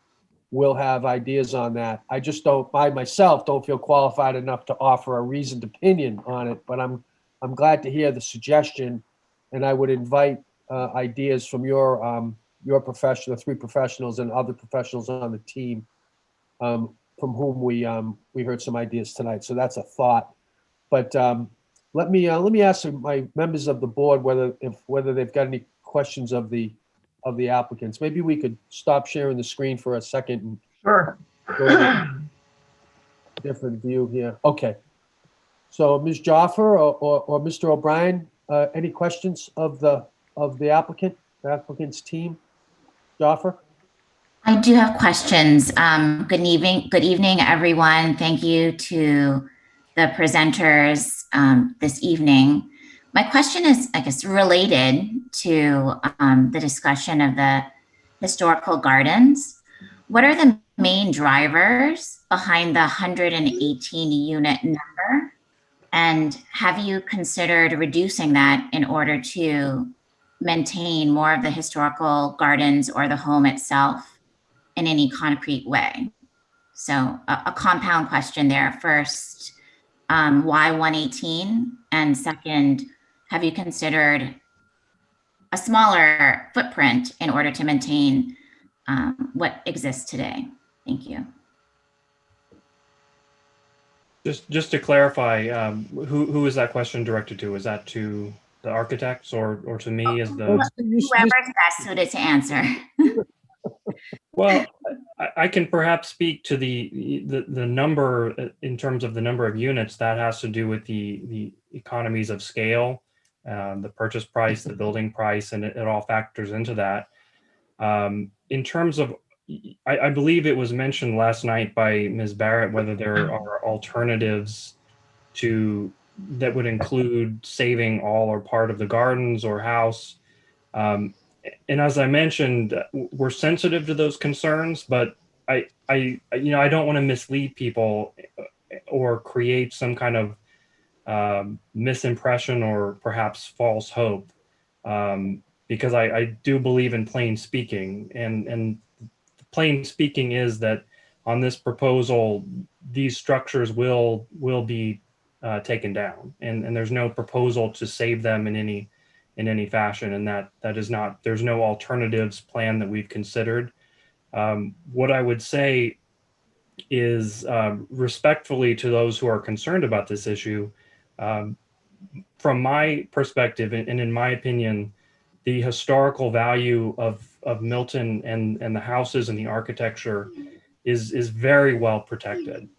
A: will have ideas on that. I just don't, I myself don't feel qualified enough to offer a reasoned opinion on it, but I'm glad to hear the suggestion, and I would invite ideas from your professional, 3 professionals and other professionals on the team from whom we heard some ideas tonight. So that's a thought. But let me ask my members of the board whether they've got any questions of the applicants. Maybe we could stop sharing the screen for a second and
D: Sure.
A: go to a different view here. Okay. So Ms. Joffer or Mr. O'Brien, any questions of the applicant's team? Joffer?
G: I do have questions. Good evening, everyone. Thank you to the presenters this evening. My question is, I guess, related to the discussion of the historical gardens. What are the main drivers behind the 118 unit number? And have you considered reducing that in order to maintain more of the historical gardens or the home itself in any concrete way? So a compound question there. First, why 118? And second, have you considered a smaller footprint in order to maintain what exists today? Thank you.
C: Just to clarify, who is that question directed to? Is that to the architects or to me as the?
G: Whoever's best suited to answer.
C: Well, I can perhaps speak to the number in terms of the number of units. That has to do with the economies of scale, the purchase price, the building price, and it all factors into that. In terms of, I believe it was mentioned last night by Ms. Barrett whether there are alternatives to that would include saving all or part of the gardens or house. And as I mentioned, we're sensitive to those concerns, but I don't want to mislead people or create some kind of misimpression or perhaps false hope, because I do believe in plain speaking, and plain speaking is that on this proposal, these structures will be taken down, and there's no proposal to save them in any fashion, and that is not, there's no alternatives plan that we've considered. What I would say is, respectfully to those who are concerned about this issue, from my perspective and in my opinion, the historical value of Milton and the houses and the architecture is very well protected,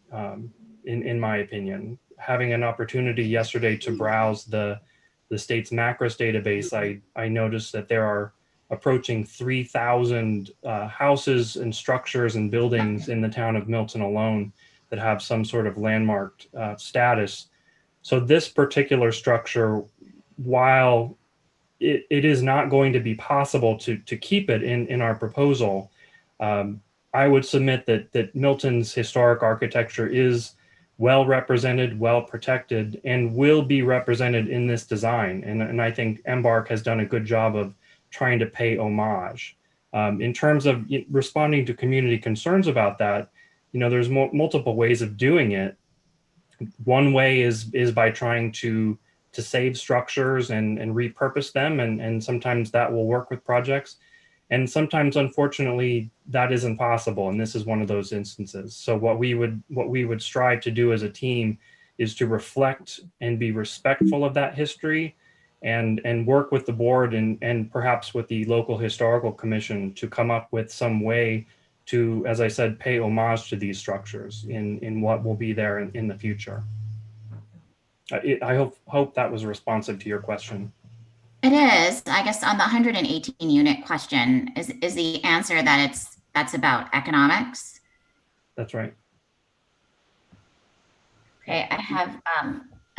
C: in my opinion. Having an opportunity yesterday to browse the state's MACRIS database, I noticed that there are approaching 3,000 houses and structures and buildings in the town of Milton alone that have some sort of landmarked status. So this particular structure, while it is not going to be possible to keep it in our proposal, I would submit that Milton's historic architecture is well represented, well protected, and will be represented in this design. And I think Embark has done a good job of trying to pay homage. In terms of responding to community concerns about that, there's multiple ways of doing it. One way is by trying to save structures and repurpose them, and sometimes that will work with projects. And sometimes, unfortunately, that isn't possible, and this is one of those instances. So what we would strive to do as a team is to reflect and be respectful of that history, and work with the board and perhaps with the local historical commission to come up with some way to, as I said, pay homage to these structures in what will be there in the future. I hope that was responsive to your question.
G: It is. I guess on the 118 unit question, is the answer that that's about economics?
C: That's right.
G: Okay, I have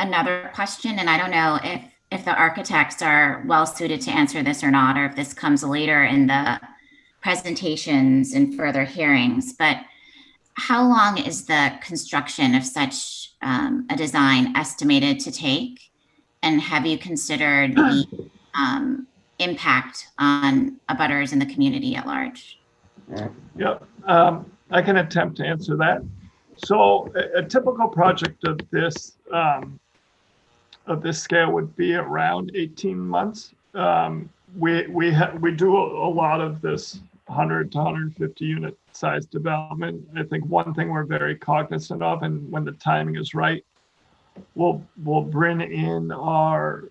G: another question, and I don't know if the architects are well suited to answer this or not, or if this comes later in the presentations and further hearings, but how long is the construction of such a design estimated to take? And have you considered the impact on abutters in the community at large?
D: Yep, I can attempt to answer that. So a typical project of this scale would be around 18 months. We do a lot of this 100 to 150 unit size development. I think one thing we're very cognizant of, and when the timing is right, we'll bring in our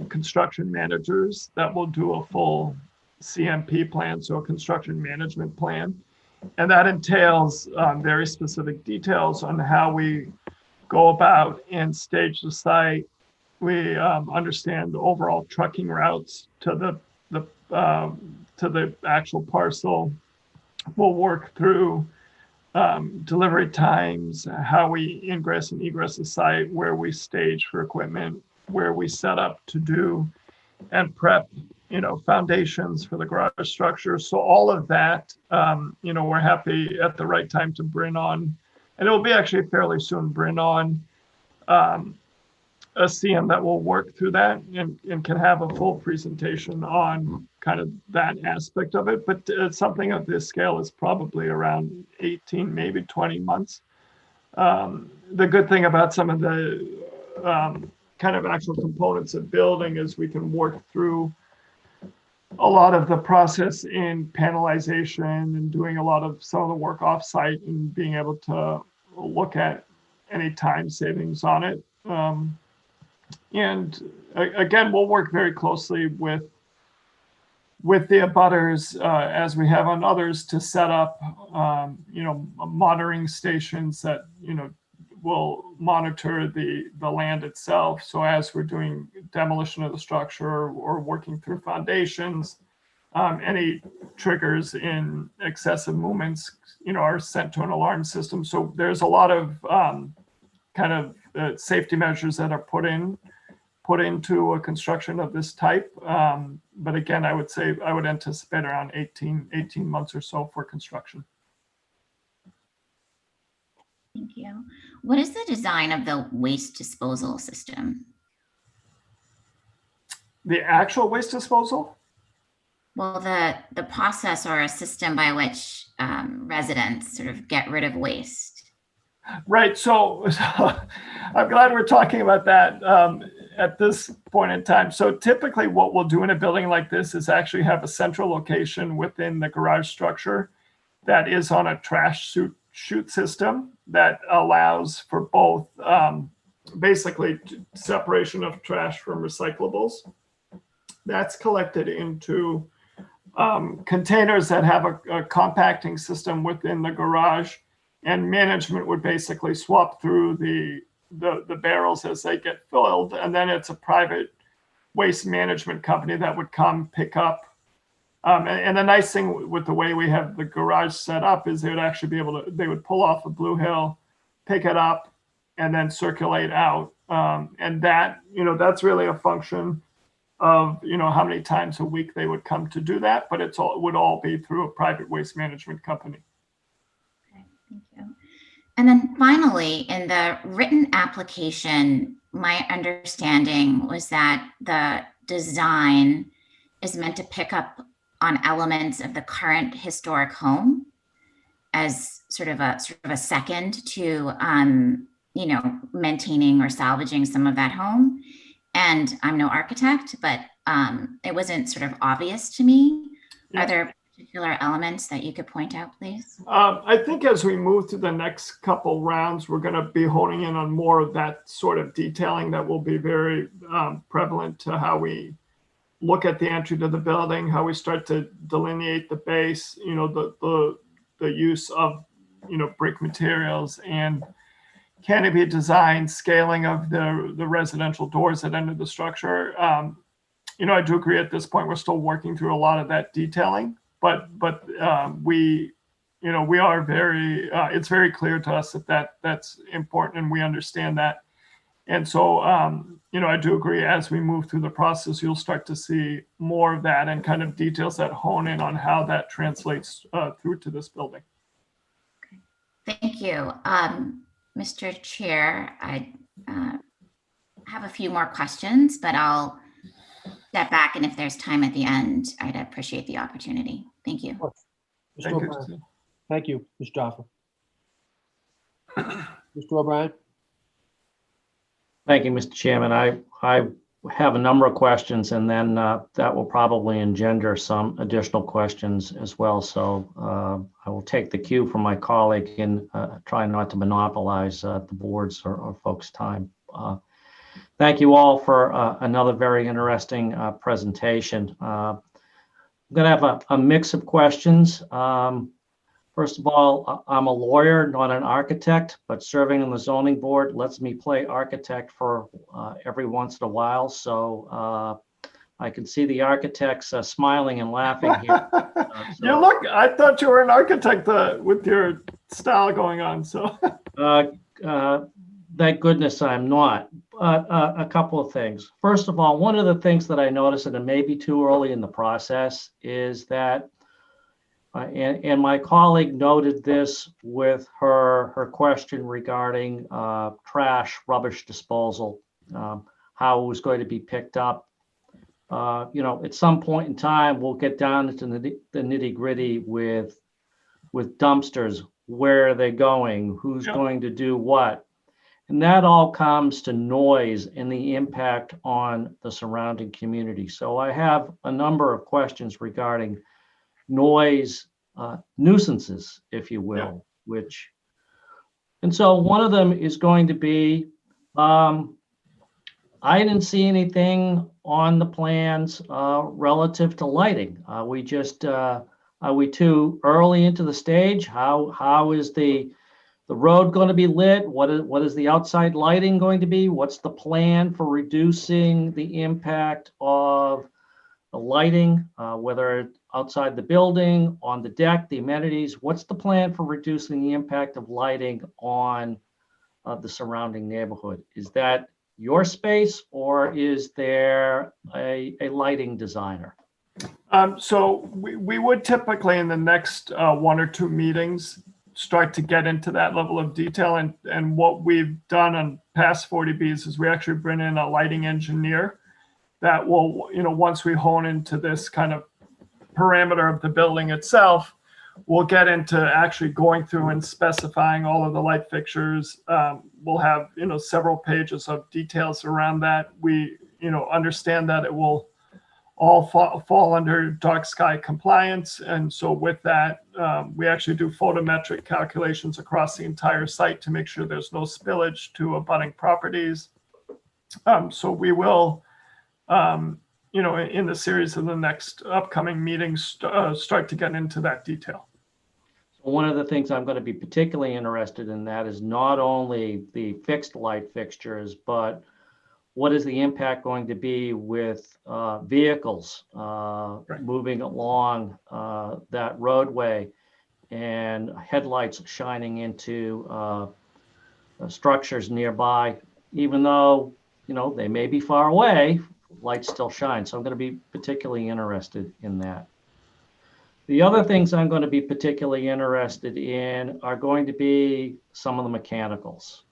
D: construction managers that will do a full CMP plan, so a construction management plan. And that entails very specific details on how we go about and stage the site. We understand the overall trucking routes to the actual parcel. We'll work through delivery times, how we ingress and egress the site, where we stage for equipment, where we set up to do and prep, foundations for the garage structure. So all of that, we're happy at the right time to bring on, and it will be actually fairly soon, bring on a CM that will work through that and can have a full presentation on kind of that aspect of it. But something of this scale is probably around 18, maybe 20 months. The good thing about some of the kind of actual components of building is we can work through a lot of the process in panelization and doing a lot of some of the work offsite and being able to look at any time savings on it. And again, we'll work very closely with the abutters as we have on others to set up, monitoring stations that, will monitor the land itself. So as we're doing demolition of the structure or working through foundations, any triggers in excessive movements, are sent to an alarm system. So there's a lot of kind of safety measures that are put into a construction of this type. But again, I would anticipate around 18 months or so for construction.
G: Thank you. What is the design of the waste disposal system?
D: The actual waste disposal?
G: Well, the process or a system by which residents sort of get rid of waste.
D: Right. So I'm glad we're talking about that at this point in time. So typically what we'll do in a building like this is actually have a central location within the garage structure that is on a trash chute system that allows for both basically separation of trash from recyclables. That's collected into containers that have a compacting system within the garage, and management would basically swap through the barrels as they get filled, and then it's a private waste management company that would come pick up. And the nice thing with the way we have the garage set up is they would actually they would pull off a Blue Hill, pick it up, and then circulate out. And that, that's really a function of, how many times a week they would come to do that, but it would all be through a private waste management company.
G: Okay, thank you. And then finally, in the written application, my understanding was that the design is meant to pick up on elements of the current historic home as sort of a second to, maintaining or salvaging some of that home. And I'm no architect, but it wasn't sort of obvious to me. Yeah. Are there particular elements that you could point out, please?
D: I think as we move to the next couple rounds, we're going to be honing in on more of that sort of detailing that will be very prevalent to how we look at the entry to the building, how we start to delineate the base, the use of, brick materials and canopy design, scaling of the residential doors that enter the structure. I do agree at this point, we're still working through a lot of that detailing, but we are very, it's very clear to us that's important and we understand that. And so, I do agree as we move through the process, you'll start to see more of that and kind of details that hone in on how that translates through to this building.
G: Okay. Thank you. Mr. Chair, I have a few more questions, but I'll step back, and if there's time at the end, I'd appreciate the opportunity. Thank you.
A: Thank you, Ms. Jaffa. Mr. O'Brien.
H: Thank you, Mr. Chairman. I have a number of questions, and then that will probably engender some additional questions as well. So I will take the cue from my colleague and try not to monopolize the board's or folks' time. Thank you all for another very interesting presentation. I'm going to have a mix of questions. First of all, I'm a lawyer, not an architect, but serving on the zoning board lets me play architect for every once in a while. So I can see the architects smiling and laughing here.
D: I thought you were an architect with your style going on. So
H: thank goodness I'm not. a couple of things. First of all, one of the things that I noticed, and it may be too early in the process, is that, and my colleague noted this with her question regarding trash, rubbish disposal, how it was going to be picked up. At some point in time, we'll get down into the nitty gritty with dumpsters. Where are they going? Who's going to do what? And that all comes to noise and the impact on the surrounding community. So I have a number of questions regarding noise nuisances, if you will, and so one of them is going to be, I didn't see anything on the plans relative to lighting. Are we too early into the stage? How is the road going to be lit? What is the outside lighting going to be? What's the plan for reducing the impact of the lighting, whether outside the building, on the deck, the amenities? What's the plan for reducing the impact of lighting on the surrounding neighborhood? Is that your space, or is there a lighting designer?
D: So we would typically in the next 1 or 2 meetings start to get into that level of detail. And what we've done on past 40Bs is we actually bring in a lighting engineer that will, once we hone into this kind of parameter of the building itself, we'll get into actually going through and specifying all of the light fixtures. We'll have, several pages of details around that. We, understand that it will all fall under dark sky compliance. And so with that, we actually do photometric calculations across the entire site to make sure there's no spillage to abutting properties. So we will, in the series of the next upcoming meetings, start to get into that detail.
H: One of the things I'm going to be particularly interested in that is not only the fixed light fixtures, but what is the impact going to be with vehicles moving along that roadway and headlights shining into structures nearby, even though, they may be far away, lights still shine. So I'm going to be particularly interested in that. The other things I'm going to be particularly interested in are going to be some of the mechanicals.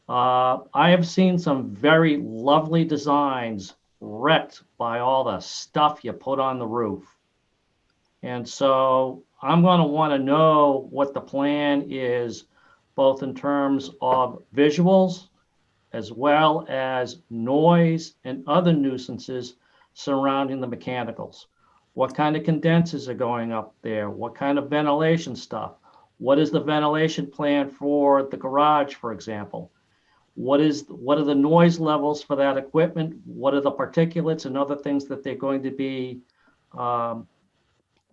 H: I have seen some very lovely designs wrecked by all the stuff you put on the roof. And so I'm going to want to know what the plan is, both in terms of visuals, as well as noise and other nuisances surrounding the mechanicals. What kind of condensers are going up there? What kind of ventilation stuff? What is the ventilation plan for the garage, for example? What are the noise levels for that equipment? What are the particulates and other things that they're going to be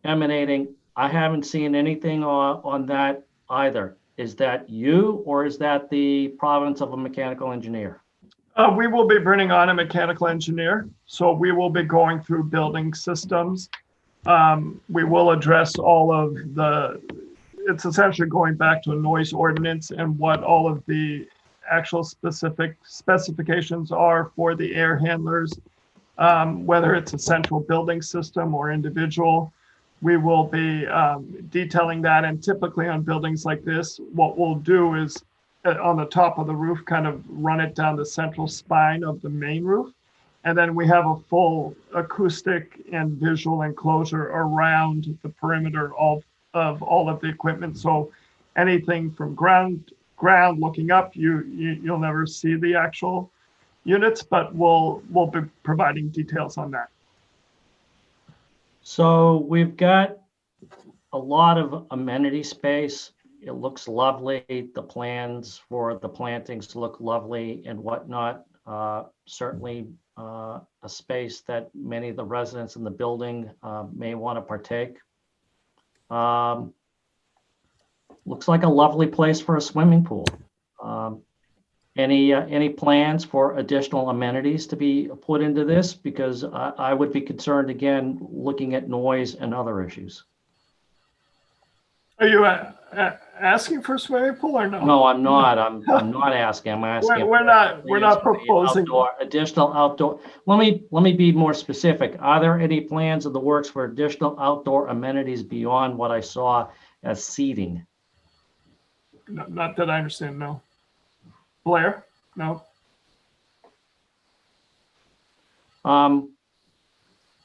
H: emanating? I haven't seen anything on that either. Is that you, or is that the province of a mechanical engineer?
D: We will be bringing on a mechanical engineer. So we will be going through building systems. We will address all of it's essentially going back to a noise ordinance and what all of the actual specific specifications are for the air handlers, whether it's a central building system or individual. We will be detailing that. And typically on buildings like this, what we'll do is on the top of the roof, kind of run it down the central spine of the main roof. And then we have a full acoustic and visual enclosure around the perimeter of all of the equipment. So anything from ground looking up, you'll never see the actual units, but we'll be providing details on that.
H: So we've got a lot of amenity space. It looks lovely. The plans for the plantings look lovely and whatnot. Certainly a space that many of the residents in the building may want to partake. Looks like a lovely place for a swimming pool. Any plans for additional amenities to be put into this? Because I would be concerned, again, looking at noise and other issues.
D: Are you asking for a swimming pool or no?
H: No, I'm not. I'm not asking. I'm asking.
D: We're not proposing.
H: Additional outdoor. Let me be more specific. Are there any plans in the works for additional outdoor amenities beyond what I saw as seating?
D: Not that I understand, no. Blair? No.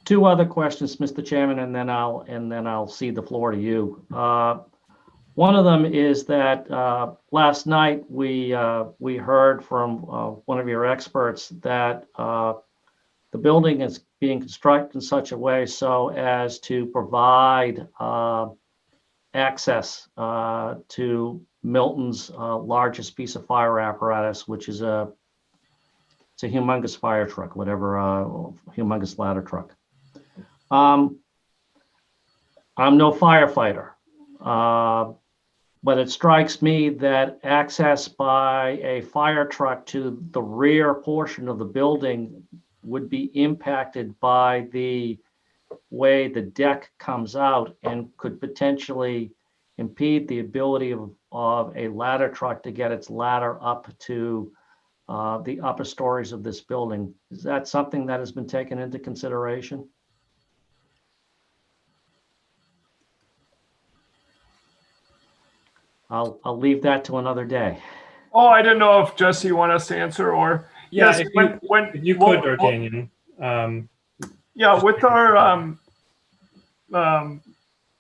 H: Two other questions, Mr. Chairman, and then I'll cede the floor to you. One of them is that last night we heard from one of your experts that the building is being constructed in such a way so as to provide access to Milton's largest piece of fire apparatus, which is it's a humongous fire truck, whatever, humongous ladder truck. I'm no firefighter, but it strikes me that access by a fire truck to the rear portion of the building would be impacted by the way the deck comes out and could potentially impede the ability of a ladder truck to get its ladder up to the upper stories of this building. Is that something that has been taken into consideration? I'll leave that to another day.
D: Oh, I didn't know if Jesse wanted us to answer or
C: Yeah,
D: yes,
C: if you could, D'Artagnan.
D: Yeah, with our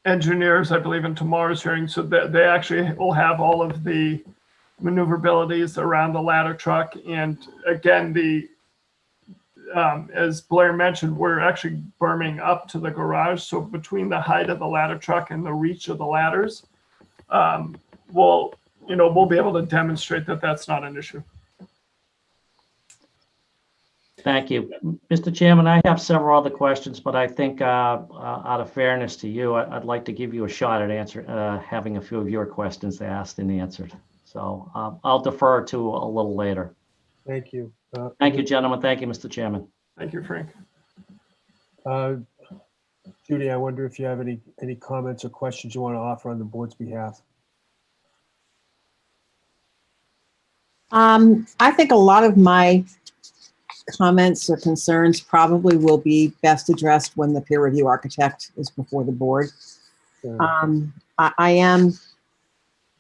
D: engineers, I believe in tomorrow's hearing, so that they actually will have all of the maneuverabilities around the ladder truck. And again, as Blair mentioned, we're actually berming up to the garage. So between the height of the ladder truck and the reach of the ladders, we'll be able to demonstrate that that's not an issue.
H: Thank you. Mr. Chairman, I have several other questions, but I think out of fairness to you, I'd like to give you a shot at having a few of your questions asked and answered. So I'll defer to a little later.
A: Thank you.
H: Thank you, gentlemen. Thank you, Mr. Chairman.
D: Thank you, Frank.
A: Judy, I wonder if you have any comments or questions you want to offer on the board's behalf.
I: I think a lot of my comments or concerns probably will be best addressed when the peer review architect is before the board. I am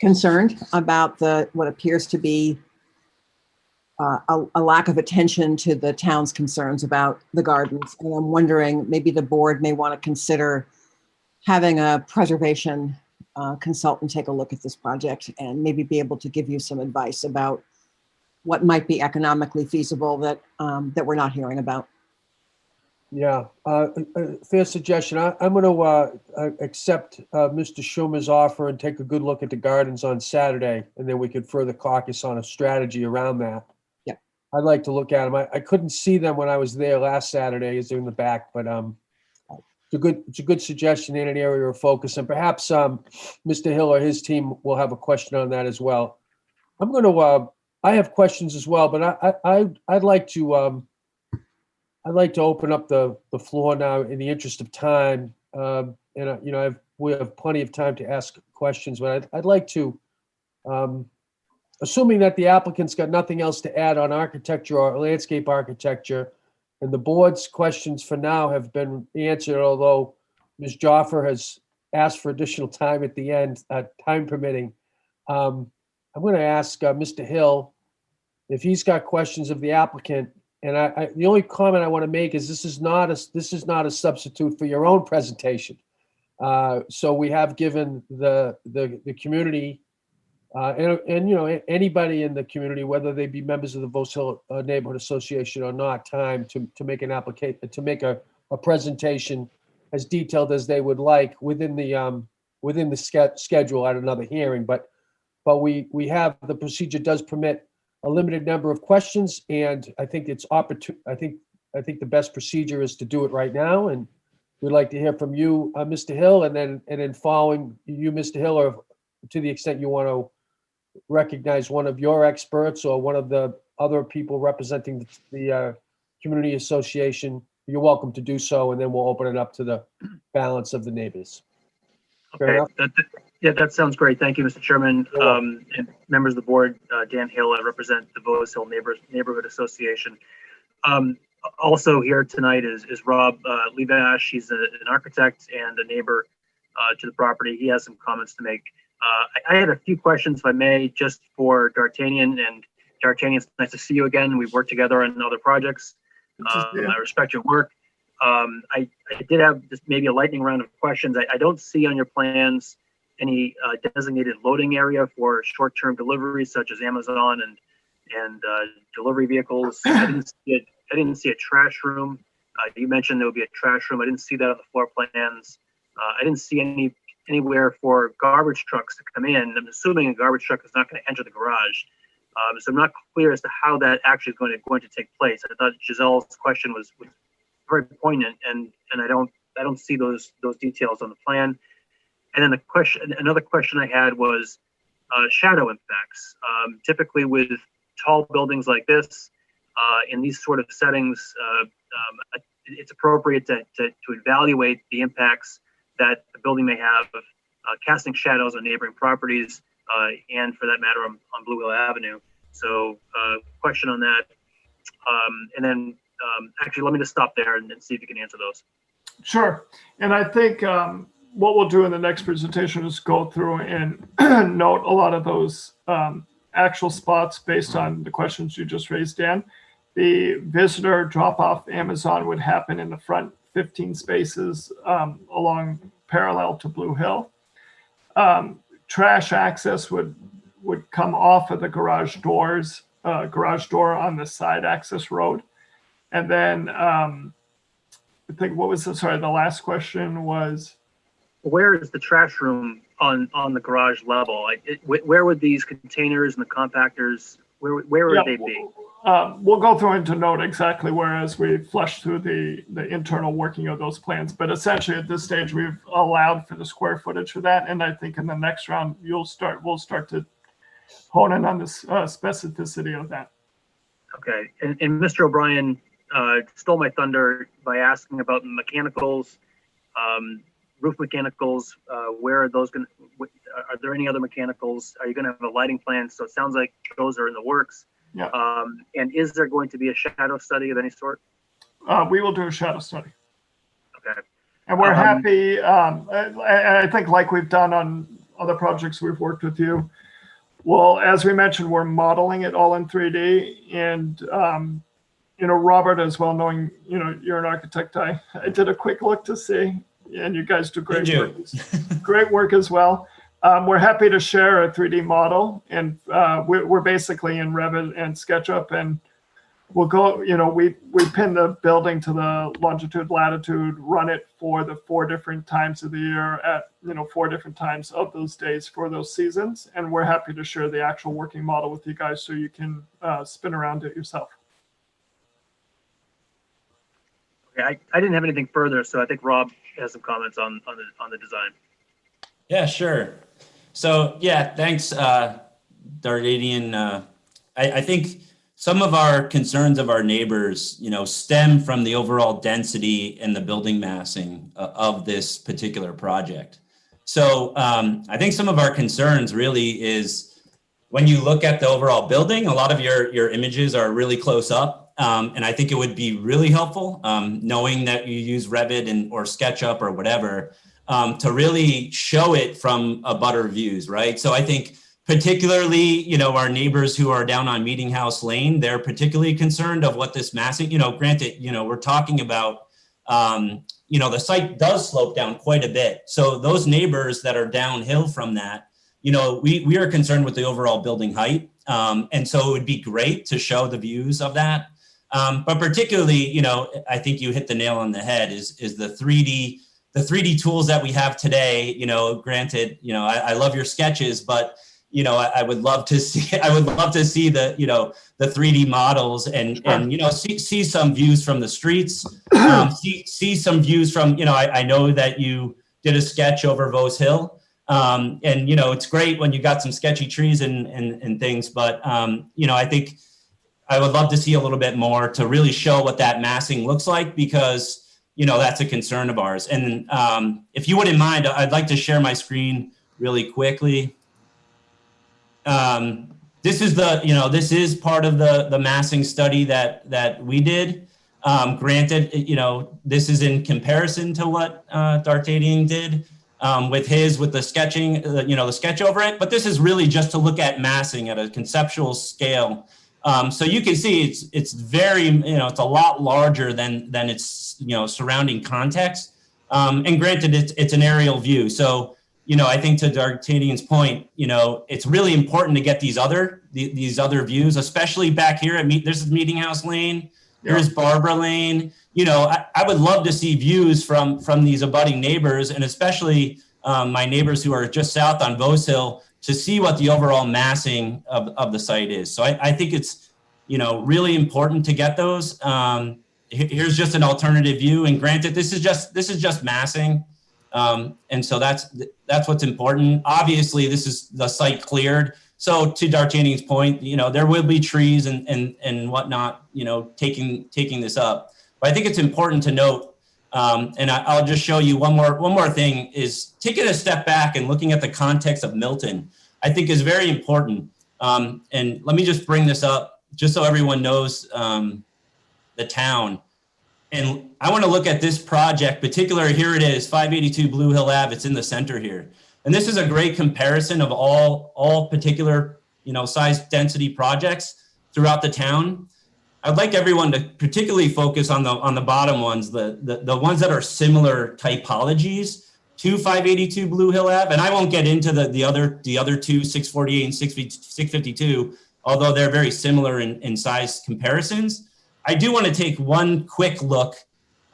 I: concerned about what appears to be a lack of attention to the town's concerns about the gardens. And I'm wondering, maybe the board may want to consider having a preservation consultant take a look at this project and maybe be able to give you some advice about what might be economically feasible that we're not hearing about.
A: Yeah, fair suggestion. I'm going to accept Mr. Schumer's offer and take a good look at the gardens on Saturday, and then we could further caucus on a strategy around that.
I: Yeah,
A: I'd like to look at them. I couldn't see them when I was there last Saturday, as they're in the back, but it's a good suggestion in an area of focus, and perhaps Mr. Hill or his team will have a question on that as well. I'm going to. I have questions as well, but I'd like to open up the floor now in the interest of time. And we have plenty of time to ask questions, but I'd like to, assuming that the applicant's got nothing else to add on architecture or landscape architecture, and the board's questions for now have been answered, although Ms. Joffer has asked for additional time at the end, time permitting. I'm going to ask Mr. Hill if he's got questions of the applicant. And the only comment I want to make is this is not a substitute for your own presentation. So we have given the community and anybody in the community, whether they be members of the Vos Hill Neighborhood Association or not, time to make an application, to make a presentation as detailed as they would like within the schedule at another hearing. But we have, the procedure does permit a limited number of questions, and I think it's opportune. I think the best procedure is to do it right now, and we'd like to hear from you, Mr. Hill, and then following you, Mr. Hill, or to the extent you want to recognize one of your experts or one of the other people representing the community association, you're welcome to do so, and then we'll open it up to the balance of the neighbors. Fair
J: Okay,
A: enough?
J: Yeah, that sounds great. Thank you, Mr. Chairman, and members of the board. Dan Hill, I represent the Bose Hill Neighborhood Association. Also here tonight is Rob Levash. He's an architect and a neighbor to the property. He has some comments to make. I had a few questions, if I may, just for D'Artagnan. And D'Artagnan, it's nice to see you again. We've worked together on other projects. I respect your work. I did have just maybe a lightning round of questions. I don't see on your plans any designated loading area for short-term deliveries such as Amazon and delivery vehicles. I didn't see a trash room. You mentioned there would be a trash room. I didn't see that on the floor plans. I didn't see anywhere for garbage trucks to come in. I'm assuming a garbage truck is not going to enter the garage. So I'm not clear as to how that actually is going to take place. I thought Giselle's question was very poignant, and I don't see those details on the plan. And then another question I had was shadow impacts. Typically with tall buildings like this, in these sort of settings, it's appropriate to evaluate the impacts that the building may have of casting shadows on neighboring properties, and for that matter on Blue Hill Avenue. So question on that. And then actually, let me just stop there and see if you can answer those.
D: Sure. And I think what we'll do in the next presentation is go through and note a lot of those actual spots based on the questions you just raised, Dan. The visitor drop-off Amazon would happen in the front 15 spaces along parallel to Blue Hill. Trash access would come off of the garage door on the side access road. And then I think the last question was,
J: where is the trash room on the garage level? Where would these containers and the compactors, where would they be?
D: We'll go through and to note exactly where as we flush through the internal working of those plans. But essentially at this stage, we've allowed for the square footage for that. And I think in the next round, we'll start to hone in on the specificity of that.
J: Okay. And Mr. O'Brien stole my thunder by asking about mechanicals, roof mechanicals. Where are those are there any other mechanicals? Are you going to have a lighting plan? So it sounds like those are in the works.
D: Yeah.
J: And is there going to be a shadow study of any sort?
D: We will do a shadow study.
J: Okay.
D: And we're happy. I think like we've done on other projects we've worked with you. Well, as we mentioned, we're modeling it all in 3D. And, Robert, as well, knowing, you're an architect, I did a quick look to see, and you guys do great work. Great work as well. We're happy to share a 3D model, and we're basically in Revit and SketchUp, and we'll go, we pin the building to the longitude, latitude, run it for the 4 different times of the year at, 4 different times of those days for those seasons. And we're happy to share the actual working model with you guys so you can spin around it yourself.
J: Okay, I didn't have anything further, so I think Rob has some comments on the design.
K: Yeah, sure. So yeah, thanks, D'Artagnan. I think some of our concerns of our neighbors, stem from the overall density and the building massing of this particular project. So I think some of our concerns really is when you look at the overall building, a lot of your images are really close up. And I think it would be really helpful knowing that you use Revit or SketchUp or whatever to really show it from a better views, right? So I think particularly, our neighbors who are down on Meeting House Lane, they're particularly concerned of what this massing, granted, we're talking about, the site does slope down quite a bit. So those neighbors that are downhill from that, we are concerned with the overall building height. And so it would be great to show the views of that. But particularly, I think you hit the nail on the head is the 3D tools that we have today. Granted, I love your sketches, but I would love to see the the 3D models and see some views from the streets, see some views from I know that you did a sketch over Bose Hill, and it's great when you got some sketchy trees and things, but I think I would love to see a little bit more to really show what that massing looks like, because that's a concern of ours. And if you wouldn't mind, I'd like to share my screen really quickly. This is this is part of the massing study that we did. Granted, this is in comparison to what D'Artagnan did with the sketching, the sketch over it. But this is really just to look at massing at a conceptual scale. So you can see it's very, it's a lot larger than its, surrounding context. And granted, it's an aerial view. So, I think to D'Artagnan's point, it's really important to get these other views, especially back here at this is Meeting House Lane. Here's Barbara Lane. I would love to see views from these abutting neighbors, and especially my neighbors who are just south on Vos Hill, to see what the overall massing of the site is. So I think it's, really important to get those. Here's just an alternative view, and granted, this is just massing. And so that's what's important. Obviously, this is the site cleared. So to D'Artagnan's point, there will be trees and whatnot, taking this up. But I think it's important to note, and I'll just show you one more thing, is taking a step back and looking at the context of Milton, I think is very important. And let me just bring this up just so everyone knows the town. And I want to look at this project, particularly here it is, 582 Blue Hill Ave. It's in the center here. And this is a great comparison of all particular, size density projects throughout the town. I'd like everyone to particularly focus on the bottom ones, the ones that are similar typologies to 582 Blue Hill Ave. And I won't get into the other two, 648 and 652, although they're very similar in size comparisons. I do want to take one quick look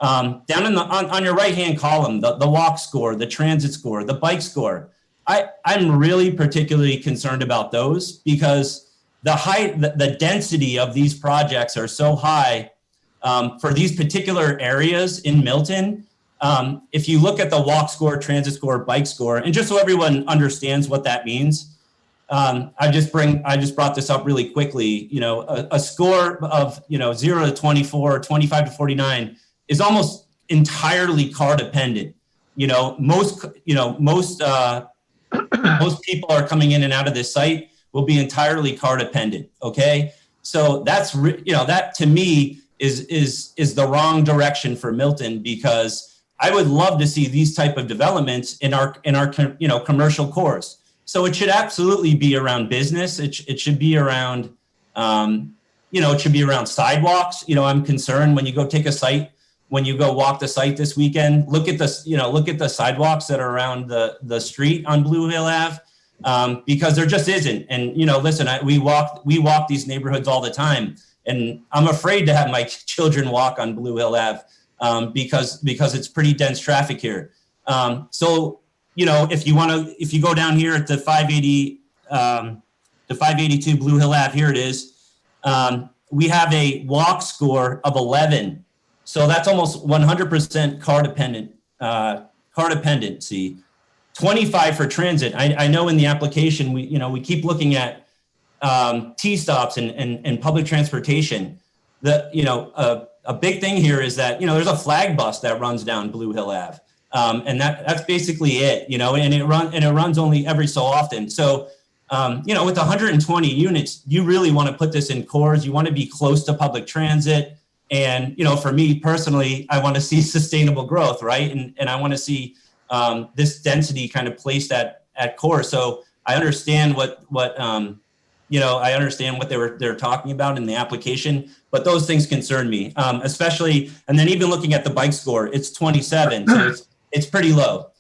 K: down on your right-hand column, the walk score, the transit score, the bike score. I'm really particularly concerned about those because the density of these projects are so high for these particular areas in Milton. If you look at the walk score, transit score, bike score, and just so everyone understands what that means, I just brought this up really quickly. A score of 0 to 24, 25 to 49 is almost entirely car dependent. Most people are coming in and out of this site will be entirely car dependent. Okay, so that's that to me is the wrong direction for Milton, because I would love to see these type of developments in our commercial cores. So it should absolutely be around business. It should be around, it should be around sidewalks. I'm concerned when you go take a site, when you go walk the site this weekend, look at the sidewalks that are around the street on Blue Hill Ave, because there just isn't. And, listen, we walk these neighborhoods all the time, and I'm afraid to have my children walk on Blue Hill Ave because it's pretty dense traffic here. So, if you go down here at the 582 Blue Hill Ave, here it is. We have a walk score of 11. So that's almost 100% car dependency. 25 for transit. I know in the application, we keep looking at T-stops and public transportation. A big thing here is that, there's a flag bus that runs down Blue Hill Ave. And that's basically it, and it runs only every so often. So, with 120 units, you really want to put this in cores. You want to be close to public transit. And, for me personally, I want to see sustainable growth, right? And I want to see this density kind of placed at core. So I understand what they're talking about in the application, but those things concern me, especially, and then even looking at the bike score, it's 27. So it's pretty low.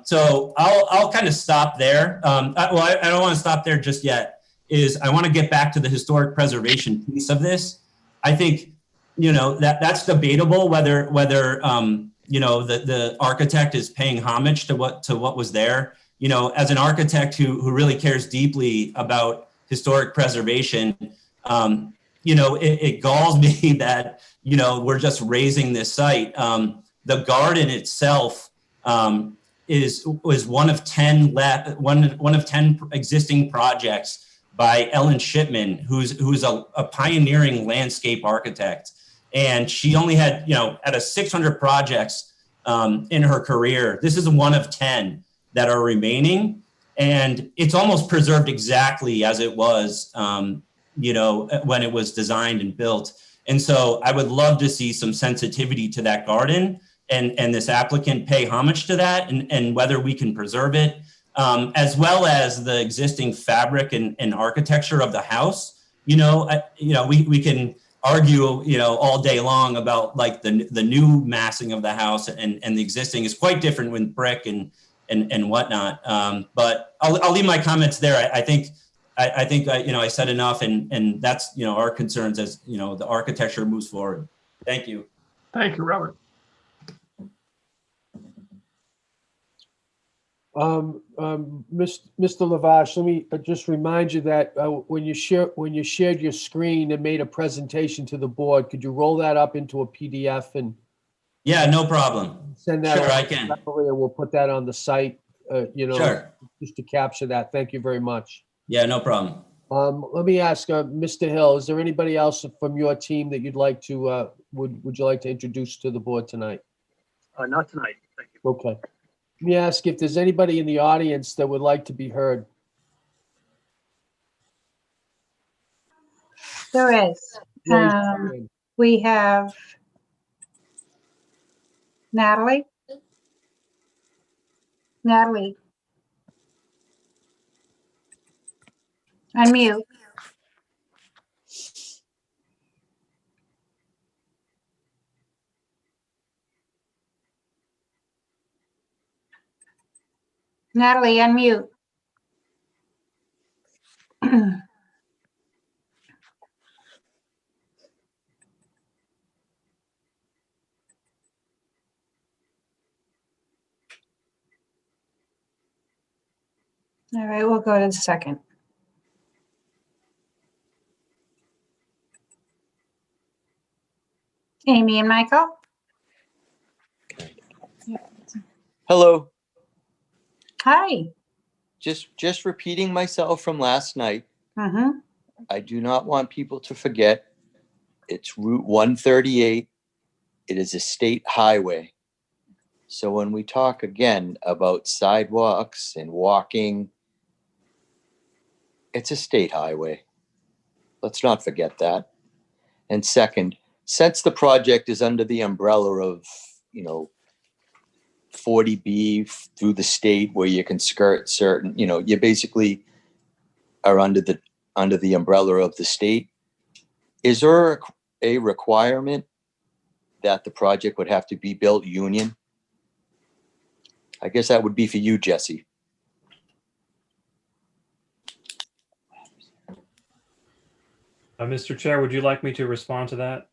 K: So I'll kind of stop there. I don't want to stop there just yet. I want to get back to the historic preservation piece of this. I think, that's debatable whether the architect is paying homage to what was there. As an architect who really cares deeply about historic preservation, it galls me that, we're just raising this site. The garden itself was one of 10 existing projects by Ellen Shipman, who's a pioneering landscape architect, and she only had out of 600 projects in her career, this is one of 10 that are remaining. And it's almost preserved exactly as it was, you know, when it was designed and built. And so I would love to see some sensitivity to that garden and this applicant pay homage to that and whether we can preserve it, as well as the existing fabric and architecture of the house. You know, we can argue, you know, all day long about like the new massing of the house and the existing is quite different with brick and whatnot. But I'll leave my comments there. I think you know, I said enough, and that's, you know, our concerns as, you know, the architecture moves forward. Thank you.
D: Thank you, Robert.
A: Mr. Lavash, let me just remind you that when you shared your screen and made a presentation to the board, could you roll that up into a PDF and?
K: Yeah, no problem.
A: Send that.
K: Sure, I can.
A: And we'll put that on the site, you know,
K: Sure.
A: just to capture that. Thank you very much.
K: Yeah, no problem.
A: Let me ask, Mr. Hill, is there anybody else from your team that you'd like to, would you like to introduce to the board tonight?
J: Not tonight, thank you.
A: Okay. Let me ask if there's anybody in the audience that would like to be heard.
B: There is. We have Natalie. Natalie. Unmute. Natalie, unmute. All right, we'll go to the second. Amy and Michael.
L: Hello.
B: Hi.
L: Just repeating myself from last night.
B: Mm-hmm.
L: I do not want people to forget it's Route 138. It is a state highway. So when we talk again about sidewalks and walking, it's a state highway. Let's not forget that. And second, since the project is under the umbrella of, you know, 40B through the state where you can skirt certain, you know, you basically are under the umbrella of the state. Is there a requirement that the project would have to be built union? I guess that would be for you, Jesse.
C: Mr. Chair, would you like me to respond to that?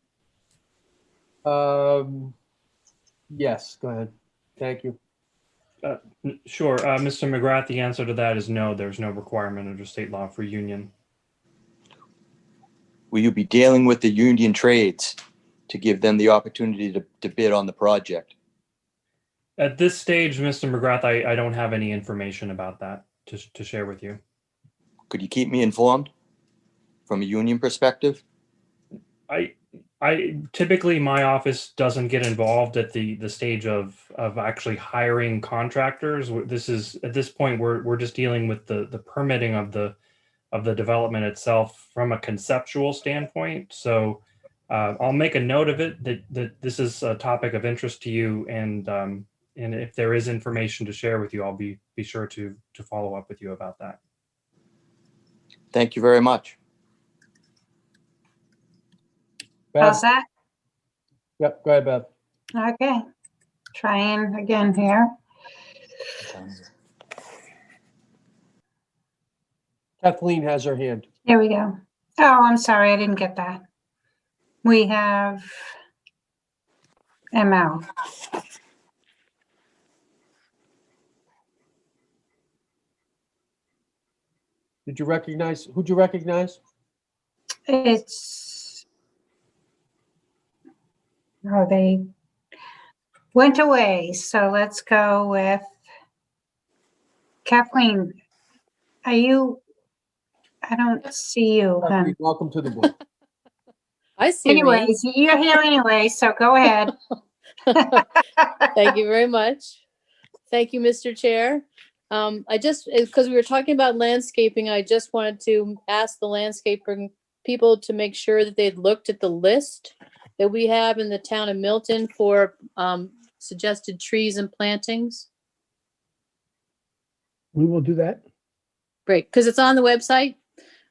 A: Yes, go ahead. Thank you.
C: Sure. Mr. McGrath, the answer to that is no, there's no requirement under state law for union.
L: Will you be dealing with the union trades to give them the opportunity to bid on the project?
C: At this stage, Mr. McGrath, I don't have any information about that to share with you.
L: Could you keep me informed from a union perspective?
C: I typically, my office doesn't get involved at the stage of actually hiring contractors. This is, at this point, we're just dealing with the permitting of the development itself from a conceptual standpoint. So I'll make a note of it that this is a topic of interest to you, and if there is information to share with you, I'll be sure to follow up with you about that.
L: Thank you very much.
B: How's that?
A: Yep, go ahead, Bev.
B: Okay. Trying again here.
A: Kathleen has her hand.
B: Here we go. Oh, I'm sorry, I didn't get that. We have ML.
A: Did you recognize? Who'd you recognize?
B: Oh, they went away. So let's go with Kathleen. I don't see you.
A: Kathleen, welcome to the board.
M: I see.
B: Anyways, you're here anyway, so go ahead.
M: Thank you very much. Thank you, Mr. Chair. I just, because we were talking about landscaping, I just wanted to ask the landscaping people to make sure that they'd looked at the list that we have in the town of Milton for suggested trees and plantings.
F: We will do that.
M: Great, because it's on the website.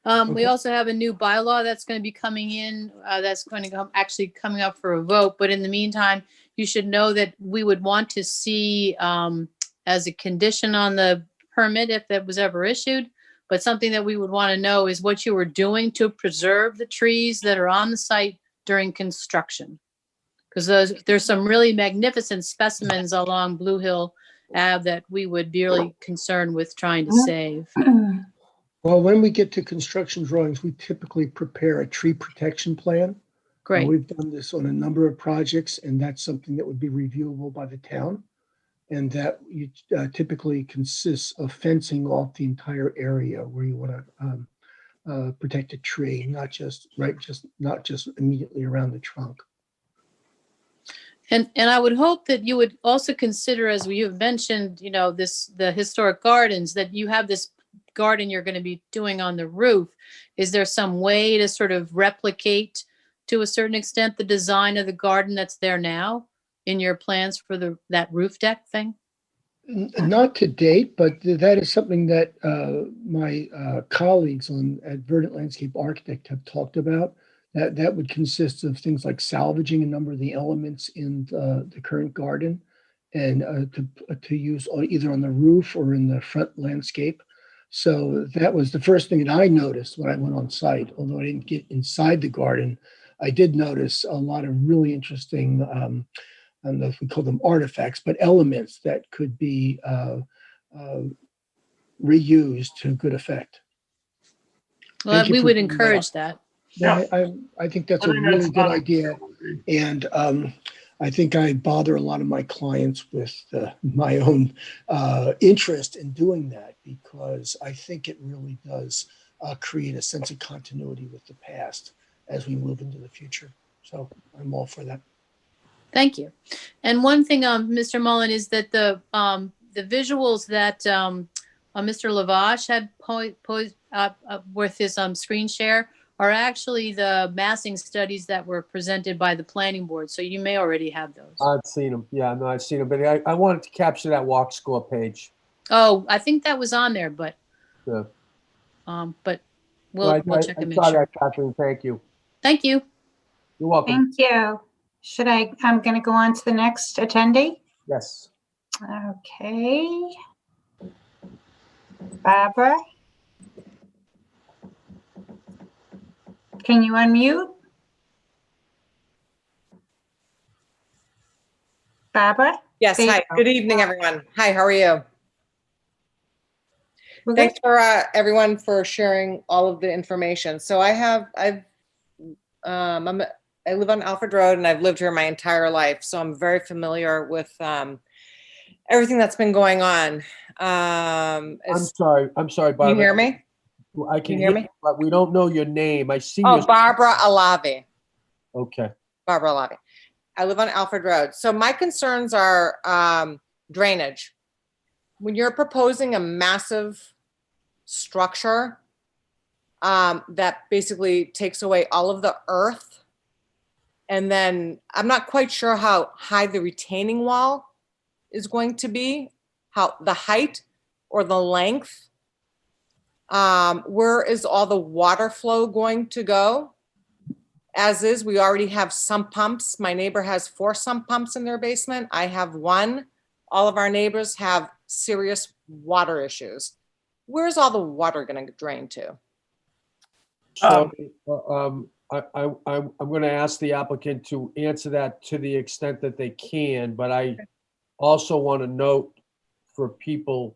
M: We
F: Okay.
M: also have a new bylaw that's going to be coming in, that's going to come, actually coming up for a vote. But in the meantime, you should know that we would want to see as a condition on the permit, if that was ever issued, but something that we would want to know is what you were doing to preserve the trees that are on the site during construction. Because there's some really magnificent specimens along Blue Hill Ave that we would be really concerned with trying to save.
F: Well, when we get to construction drawings, we typically prepare a tree protection plan.
M: Great.
F: We've done this on a number of projects, and that's something that would be reviewable by the town. And that typically consists of fencing off the entire area where you want to protect a tree, not just immediately around the trunk.
M: And I would hope that you would also consider, as you have mentioned, you know, the historic gardens, that you have this garden you're going to be doing on the roof. Is there some way to sort of replicate to a certain extent the design of the garden that's there now in your plans for that roof deck thing?
F: Not to date, but that is something that my colleagues at Verdant Landscape Architect have talked about. That would consist of things like salvaging a number of the elements in the current garden and to use either on the roof or in the front landscape. So that was the first thing that I noticed when I went on site. Although I didn't get inside the garden, I did notice a lot of really interesting, I don't know if we call them artifacts, but elements that could be reused to good effect.
M: Well, we would encourage that.
F: Yeah, I think that's a really good idea. And I think I bother a lot of my clients with my own interest in doing that, because I think it really does create a sense of continuity with the past as we move into the future. So I'm all for that.
M: Thank you. And one thing, Mr. Mullen, is that the visuals that Mr. Lavash had posed with his screen share are actually the massing studies that were presented by the planning board. So you may already have those.
A: I've seen them. Yeah, no, I've seen them. But I wanted to capture that walk score page.
M: Oh, I think that was on there, but
A: Yeah.
M: But we'll check and make sure.
A: Catherine, thank you.
M: Thank you.
A: You're welcome.
B: Thank you. I'm going to go on to the next attendee.
A: Yes.
B: Okay. Barbara. Can you unmute? Barbara?
N: Yes,
B: There you
N: hi.
B: go.
N: Good evening, everyone. Hi, how are you?
B: We're
N: Thanks for everyone for sharing all of the information. So I live on Alfred Road and I've lived here my entire life. So I'm very familiar with everything that's been going on.
A: I'm sorry, Barbara.
N: Can you hear me?
A: I can hear me, but we don't know your name. I see.
N: Oh, Barbara Alavi.
A: Okay.
N: Barbara Alavi. I live on Alfred Road. So my concerns are drainage. When you're proposing a massive structure that basically takes away all of the earth, and then I'm not quite sure how high the retaining wall is going to be, how the height or the length. Where is all the water flow going to go? As is, we already have sump pumps. My neighbor has 4 sump pumps in their basement. I have 1. All of our neighbors have serious water issues. Where's all the water going to drain to?
A: So I'm going to ask the applicant to answer that to the extent that they can, but I also want to note for people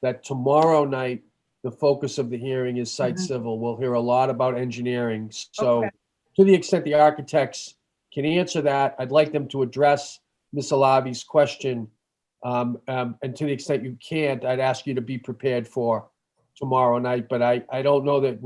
A: that tomorrow night, the focus of the hearing is site civil. We'll hear a lot about engineering. So to the extent the architects can answer that, I'd like them to address Ms. Alavi's question. And to the extent you can't, I'd ask you to be prepared for tomorrow night. But I don't know that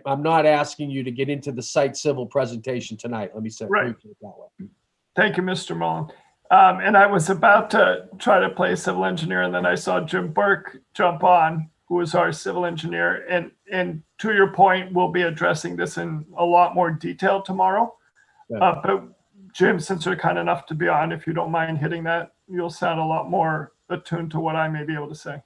A: I'm not asking you to get into the site civil presentation tonight. Let me say it that way.
D: Thank you, Mr. Mullen. And I was about to try to play civil engineer, and then I saw Jim Burke jump on, who is our civil engineer. And to your point, we'll be addressing this in a lot more detail tomorrow.
A: Yeah.
D: But Jim, since you're kind enough to be on, if you don't mind hitting that, you'll sound a lot more attuned to what I may be able to say.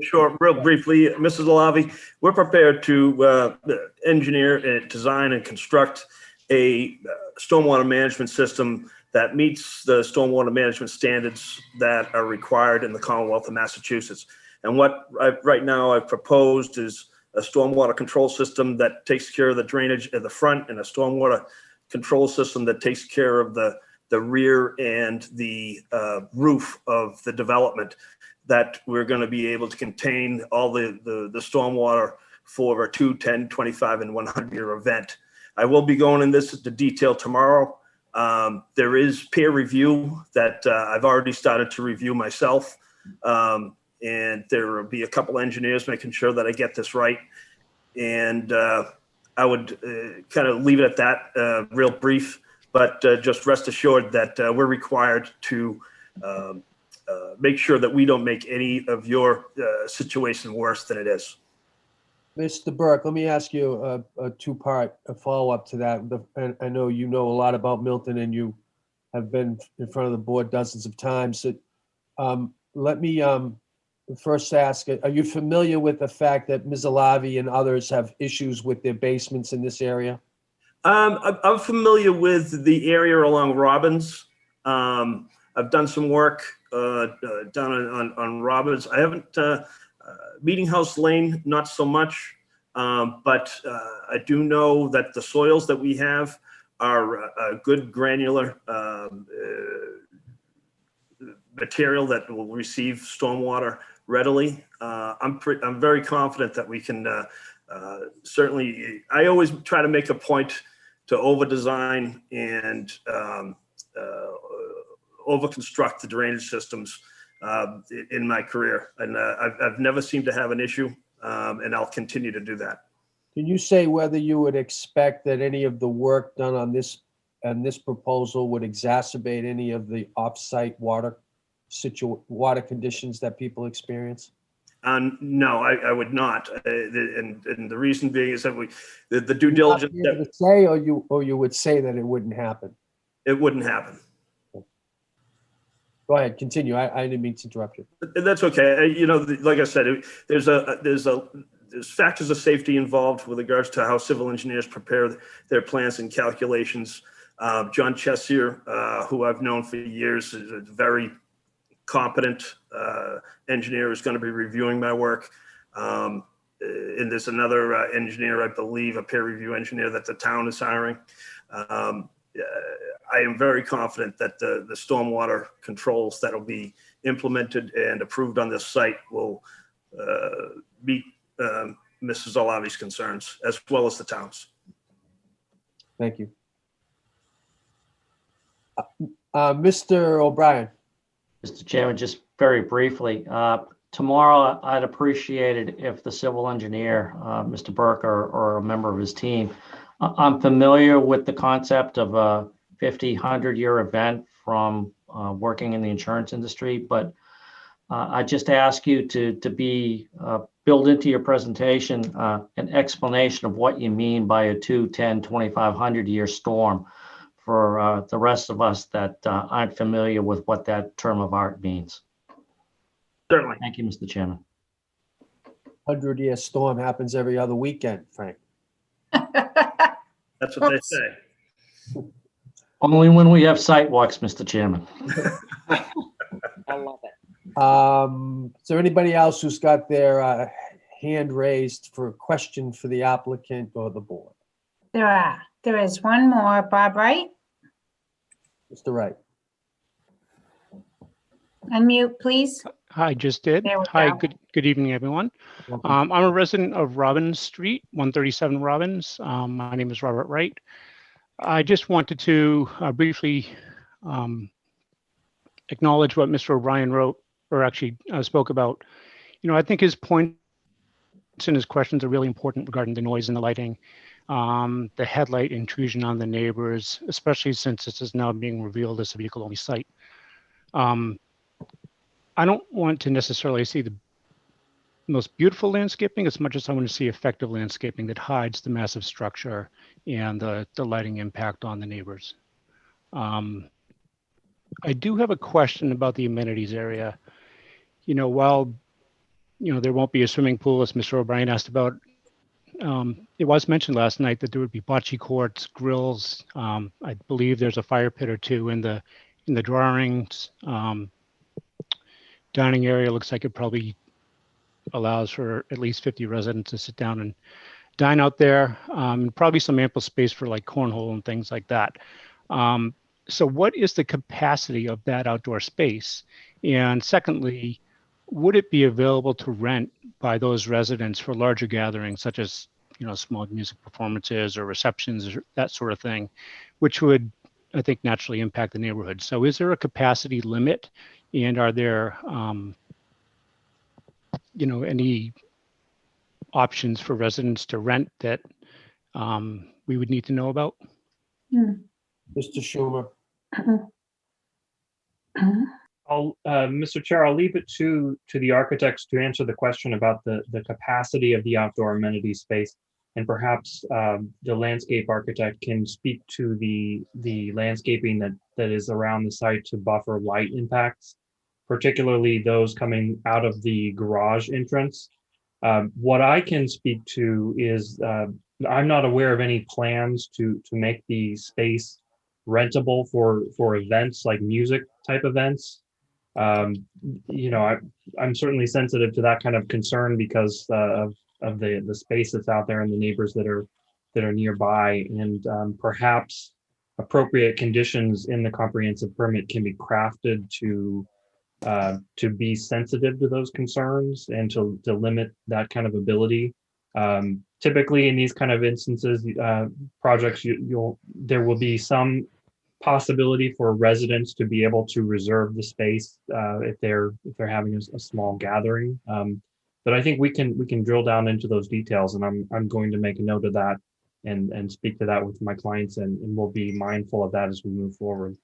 O: Sure. Real briefly, Mrs. Alavi, we're prepared to engineer and design and construct a stormwater management system that meets the stormwater management standards that are required in the Commonwealth of Massachusetts. And what right now I've proposed is a stormwater control system that takes care of the drainage at the front, and a stormwater control system that takes care of the rear and the roof of the development, that we're going to be able to contain all the stormwater for a 2, 10, 25, and 100-year event. I will be going in this into detail tomorrow. There is peer review that I've already started to review myself. And there will be a couple engineers making sure that I get this right. And I would kind of leave it at that, real brief, but just rest assured that we're required to make sure that we don't make any of your situation worse than it is.
A: Mr. Burke, let me ask you a two-part follow-up to that. And I know you know a lot about Milton, and you have been in front of the board dozens of times. So, let me first ask, are you familiar with the fact that Ms. Alavi and others have issues with their basements in this area?
O: I'm familiar with the area along Robbins. I've done some work down on Robbins. I haven't, Meeting House Lane, not so much, but I do know that the soils that we have are a good granular material that will receive stormwater readily. I'm very confident that we can certainly, I always try to make a point to over-design and over-construct the drainage systems in my career. And I've never seemed to have an issue, and I'll continue to do that.
A: Can you say whether you would expect that any of the work done on this proposal would exacerbate any of the off-site water conditions that people experience?
O: No, I would not. And the reason being is that the due diligence that
A: say, or you would say that it wouldn't happen.
O: It wouldn't happen.
A: Go ahead, continue. I didn't mean to interrupt you.
O: That's okay. You know, like I said, there's factors of safety involved with regards to how civil engineers prepare their plans and calculations. John Chessier, who I've known for years, is a very competent engineer, who's going to be reviewing my work. And there's another engineer, I believe, a peer review engineer that the town is hiring. I am very confident that the stormwater controls that will be implemented and approved on this site will meet Mrs. Alavi's concerns, as well as the town's.
A: Thank you. Mr. O'Brien.
H: Mr. Chairman, just very briefly, tomorrow I'd appreciate it if the civil engineer, Mr. Burke, or a member of his team, I'm familiar with the concept of a 50, 100-year event from working in the insurance industry, but I just ask you to be build into your presentation an explanation of what you mean by a 2, 10, 25, 100-year storm for the rest of us that aren't familiar with what that term of art means.
O: Certainly.
H: Thank you, Mr. Chairman.
A: 100-year storm happens every other weekend, Frank.
O: That's what they say.
H: Only when we have sidewalks, Mr. Chairman.
N: I love it.
A: Is there anybody else who's got their hand raised for a question for the applicant or the board?
B: There is one more. Bob Wright,
A: Mr. Wright.
B: unmute, please.
P: Hi, just did.
B: There we
P: Hi,
B: go.
P: good evening, everyone. I'm a resident of Robbins Street, 137 Robbins. My name is Robert Wright. I just wanted to briefly acknowledge what Mr. O'Brien wrote, or actually spoke about. You know, I think his points and his questions are really important regarding the noise and the lighting. the headlight intrusion on the neighbors, especially since this is now being revealed as a vehicle-only site. I don't want to necessarily see the most beautiful landscaping as much as I want to see effective landscaping that hides the massive structure and the lighting impact on the neighbors. I do have a question about the amenities area. While there won't be a swimming pool, as Mr. O'Brien asked about, it was mentioned last night that there would be bocce courts, grills. I believe there's a fire pit or two in the drawings. Dining area looks like it probably allows for at least 50 residents to sit down and dine out there. Probably some ample space for like cornhole and things like that. So what is the capacity of that outdoor space? And secondly, would it be available to rent by those residents for larger gatherings, such as small music performances or receptions, or that sort of thing, which would, I think, naturally impact the neighborhood? So is there a capacity limit, and are there any options for residents to rent that we would need to know about?
A: Mr. Schumer.
C: Mr. Chair, I'll leave it to the architects to answer the question about the capacity of the outdoor amenity space, and perhaps the landscape architect can speak to the landscaping that is around the site to buffer light impacts, particularly those coming out of the garage entrance. What I can speak to is I'm not aware of any plans to make the space rentable for events like music type events. I'm certainly sensitive to that kind of concern because of the space that's out there and the neighbors that are nearby, and perhaps appropriate conditions in the comprehensive permit can be crafted to be sensitive to those concerns and to limit that kind of ability. Typically in these kind of instances, projects, there will be some possibility for residents to be able to reserve the space if they're having a small gathering. But I think we can drill down into those details, and I'm going to make a note of that and speak to that with my clients, and we'll be mindful of that as we move forward.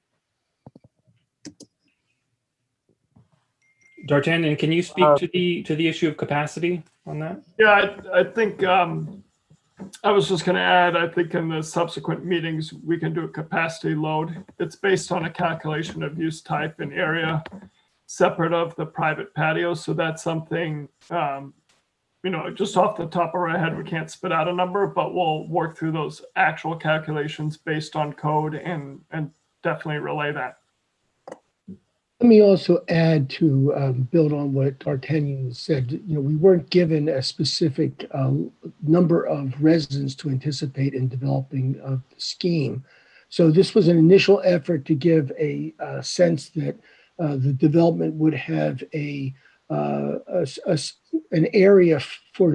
C: D'Artagnan, can you speak to the issue of capacity on that?
D: Yeah, I think I was just going to add, I think in the subsequent meetings, we can do a capacity load. It's based on a calculation of use type and area separate of the private patio. So that's something, just off the top of our head, we can't spit out a number, but we'll work through those actual calculations based on code and definitely relay that.
F: Let me also add to build on what D'Artagnan said. We weren't given a specific number of residents to anticipate in developing the scheme. So this was an initial effort to give a sense that the development would have an area for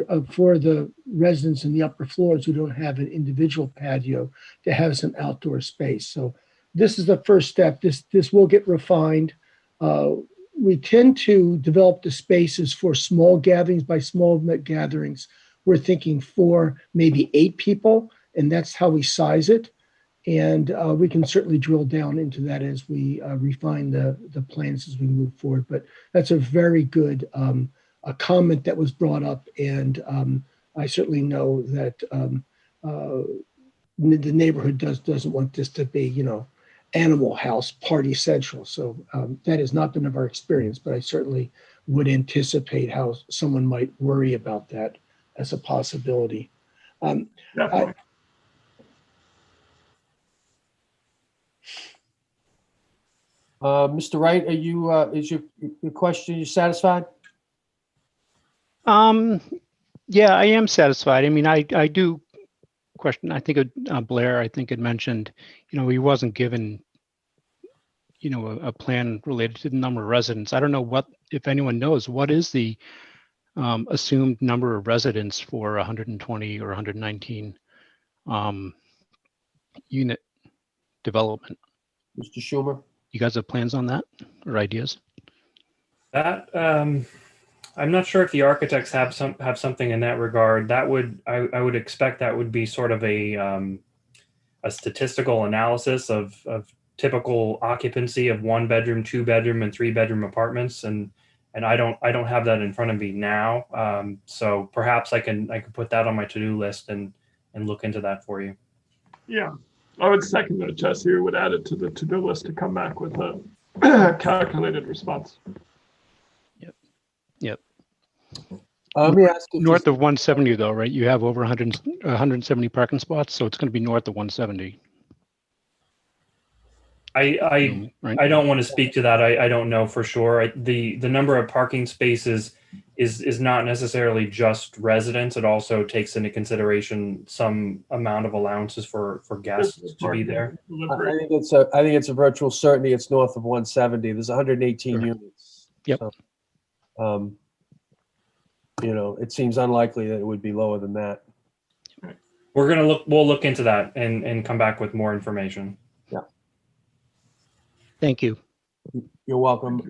F: the residents in the upper floors who don't have an individual patio to have some outdoor space. So this is the first step. This will get refined. We tend to develop the spaces for small gatherings. By small gatherings, we're thinking 4, maybe 8 people, and that's how we size it. And we can certainly drill down into that as we refine the plans as we move forward. But that's a very good a comment that was brought up, and I certainly know that the neighborhood doesn't want this to be, Animal House Party Central. So that has not been of our experience, but I certainly would anticipate how someone might worry about that as a possibility.
A: Mr. Wright, are you is your question, you satisfied?
P: Yeah, I am satisfied. I mean, I do question. I think Blair, I think, had mentioned, he wasn't given, a plan related to the number of residents. I don't know if anyone knows, what is the assumed number of residents for 120 or 119 unit development?
A: Mr. Schumer?
P: You guys have plans on that or ideas?
C: That I'm not sure if the architects have something in that regard. That would I would expect that would be sort of a statistical analysis of typical occupancy of 1-bedroom, 2-bedroom, and 3-bedroom apartments, and I don't have that in front of me now. So perhaps I can put that on my to-do list and look into that for you.
D: Yeah, I would second that, Jesse. We would add it to the to-do list to come back with a calculated response.
P: Yep.
A: Let me ask you.
P: North of 170 though, right? You have over 170 parking spots, so it's going to be north of 170.
C: I don't want to speak to that. I don't know for sure. The number of parking spaces is not necessarily just residents. It also takes into consideration some amount of allowances for guests to be there.
A: I think it's a virtual certainty. It's north of 170. There's 118 units.
P: Yep.
A: So, it seems unlikely that it would be lower than that.
C: We'll look into that and come back with more information.
A: Yeah.
P: Thank you.
A: You're welcome.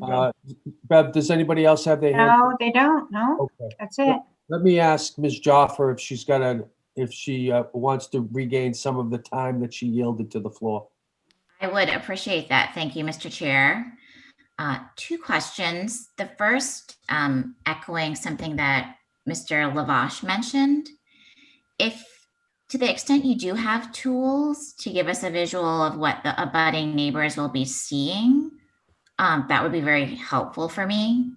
A: Bev, does anybody else have their hand?
B: No, they don't. No,
A: Okay.
B: that's it.
A: Let me ask Ms. Joffer if she wants to regain some of the time that she yielded to the floor.
G: I would appreciate that. Thank you, Mr. Chair. 2 questions. The first, echoing something that Mr. Lavash mentioned. If, to the extent you do have tools to give us a visual of what the abutting neighbors will be seeing, that would be very helpful for me.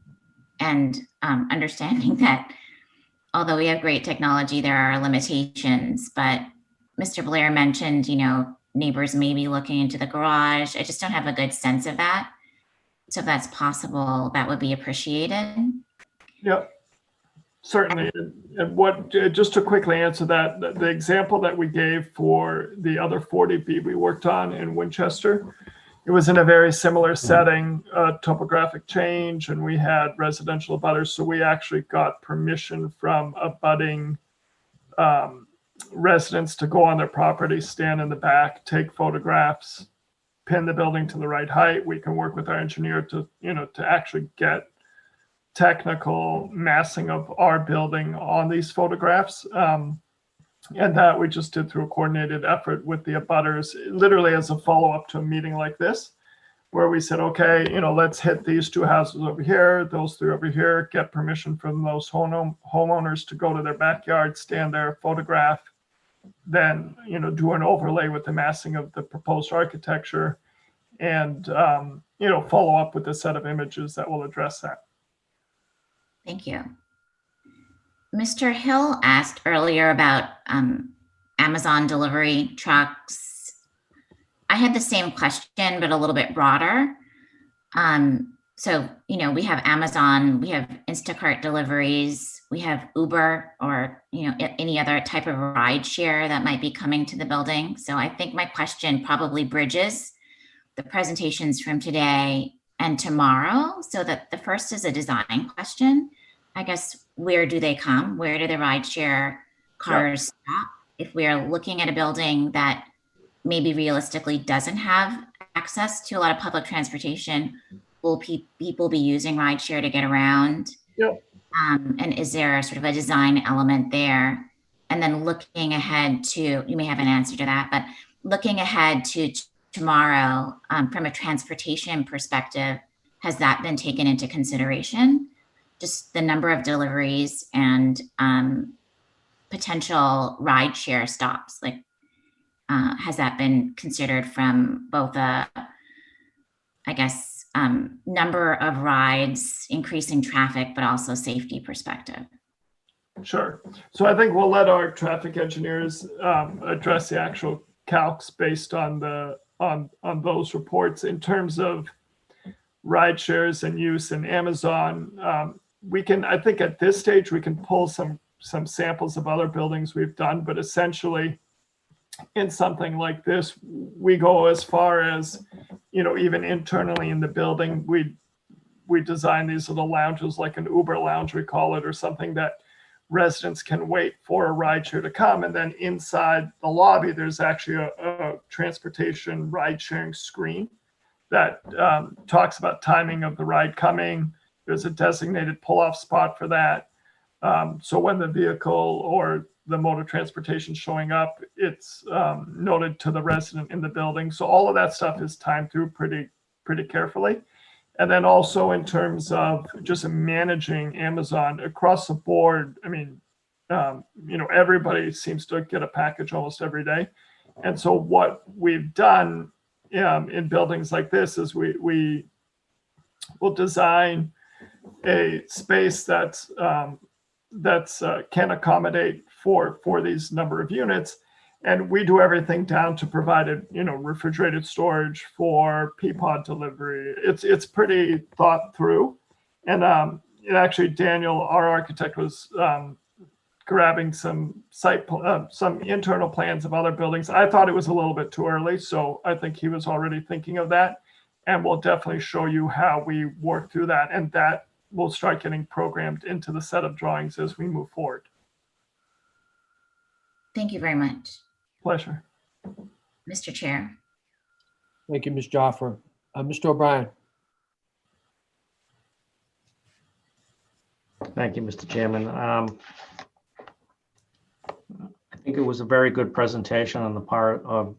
G: And understanding that although we have great technology, there are limitations. But Mr. Blair mentioned, neighbors may be looking into the garage. I just don't have a good sense of that. So if that's possible, that would be appreciated.
D: Yep, certainly. And just to quickly answer that, the example that we gave for the other 40B we worked on in Winchester, it was in a very similar setting, topographic change, and we had residential abutters. So we actually got permission from abutting residents to go on their property, stand in the back, take photographs, pin the building to the right height. We can work with our engineer to actually get technical massing of our building on these photographs. And that we just did through a coordinated effort with the abutters, literally as a follow-up to a meeting like this, where we said, okay, let's hit these 2 houses over here, those 3 over here, get permission from those homeowners to go to their backyard, stand there, photograph, then, do an overlay with the massing of the proposed architecture and, follow up with a set of images that will address that.
G: Thank you. Mr. Hill asked earlier about Amazon delivery trucks. I had the same question, but a little bit broader. So, we have Amazon, we have Instacart deliveries, we have Uber or, any other type of ride share that might be coming to the building. So I think my question probably bridges the presentations from today and tomorrow. So that the first is a design question. I guess, where do they come? Where do the rideshare cars stop? If we're looking at a building that maybe realistically doesn't have access to a lot of public transportation, will people be using rideshare to get around?
D: Yep.
G: And is there sort of a design element there? And then looking ahead to, you may have an answer to that, but looking ahead to tomorrow, from a transportation perspective, has that been taken into consideration? Just the number of deliveries and potential rideshare stops, has that been considered from both number of rides, increasing traffic, but also safety perspective?
D: Sure. So I think we'll let our traffic engineers address the actual calcs based on those reports. In terms of ride shares and use in Amazon, I think at this stage we can pull some samples of other buildings we've done, but essentially in something like this, we go as far as, even internally in the building, we design these little lounges, like an Uber lounge, we call it, or something that residents can wait for a rideshare to come. And then inside the lobby, there's actually a transportation ride sharing screen that talks about timing of the ride coming, there's a designated pull-off spot for that. So when the vehicle or the mode of transportation showing up, it's noted to the resident in the building. So all of that stuff is timed through pretty carefully. And then also in terms of just managing Amazon across the board, I mean, everybody seems to get a package almost every day. And so what we've done in buildings like this is we will design a space that's can accommodate for these number of units, and we do everything down to provided refrigerated storage for Peapod delivery. It's pretty thought through, and actually Daniel, our architect, was grabbing some some internal plans of other buildings. I thought it was a little bit too early, so I think he was already thinking of that, and we'll definitely show you how we work through that, and that will start getting programmed into the set of drawings as we move forward.
G: Thank you very much.
D: Pleasure.
G: Mr. Chair.
A: Thank you, Ms. Joffer. Mr. O'Brien.
H: Thank you, Mr. Chairman. I think it was a very good presentation on the part of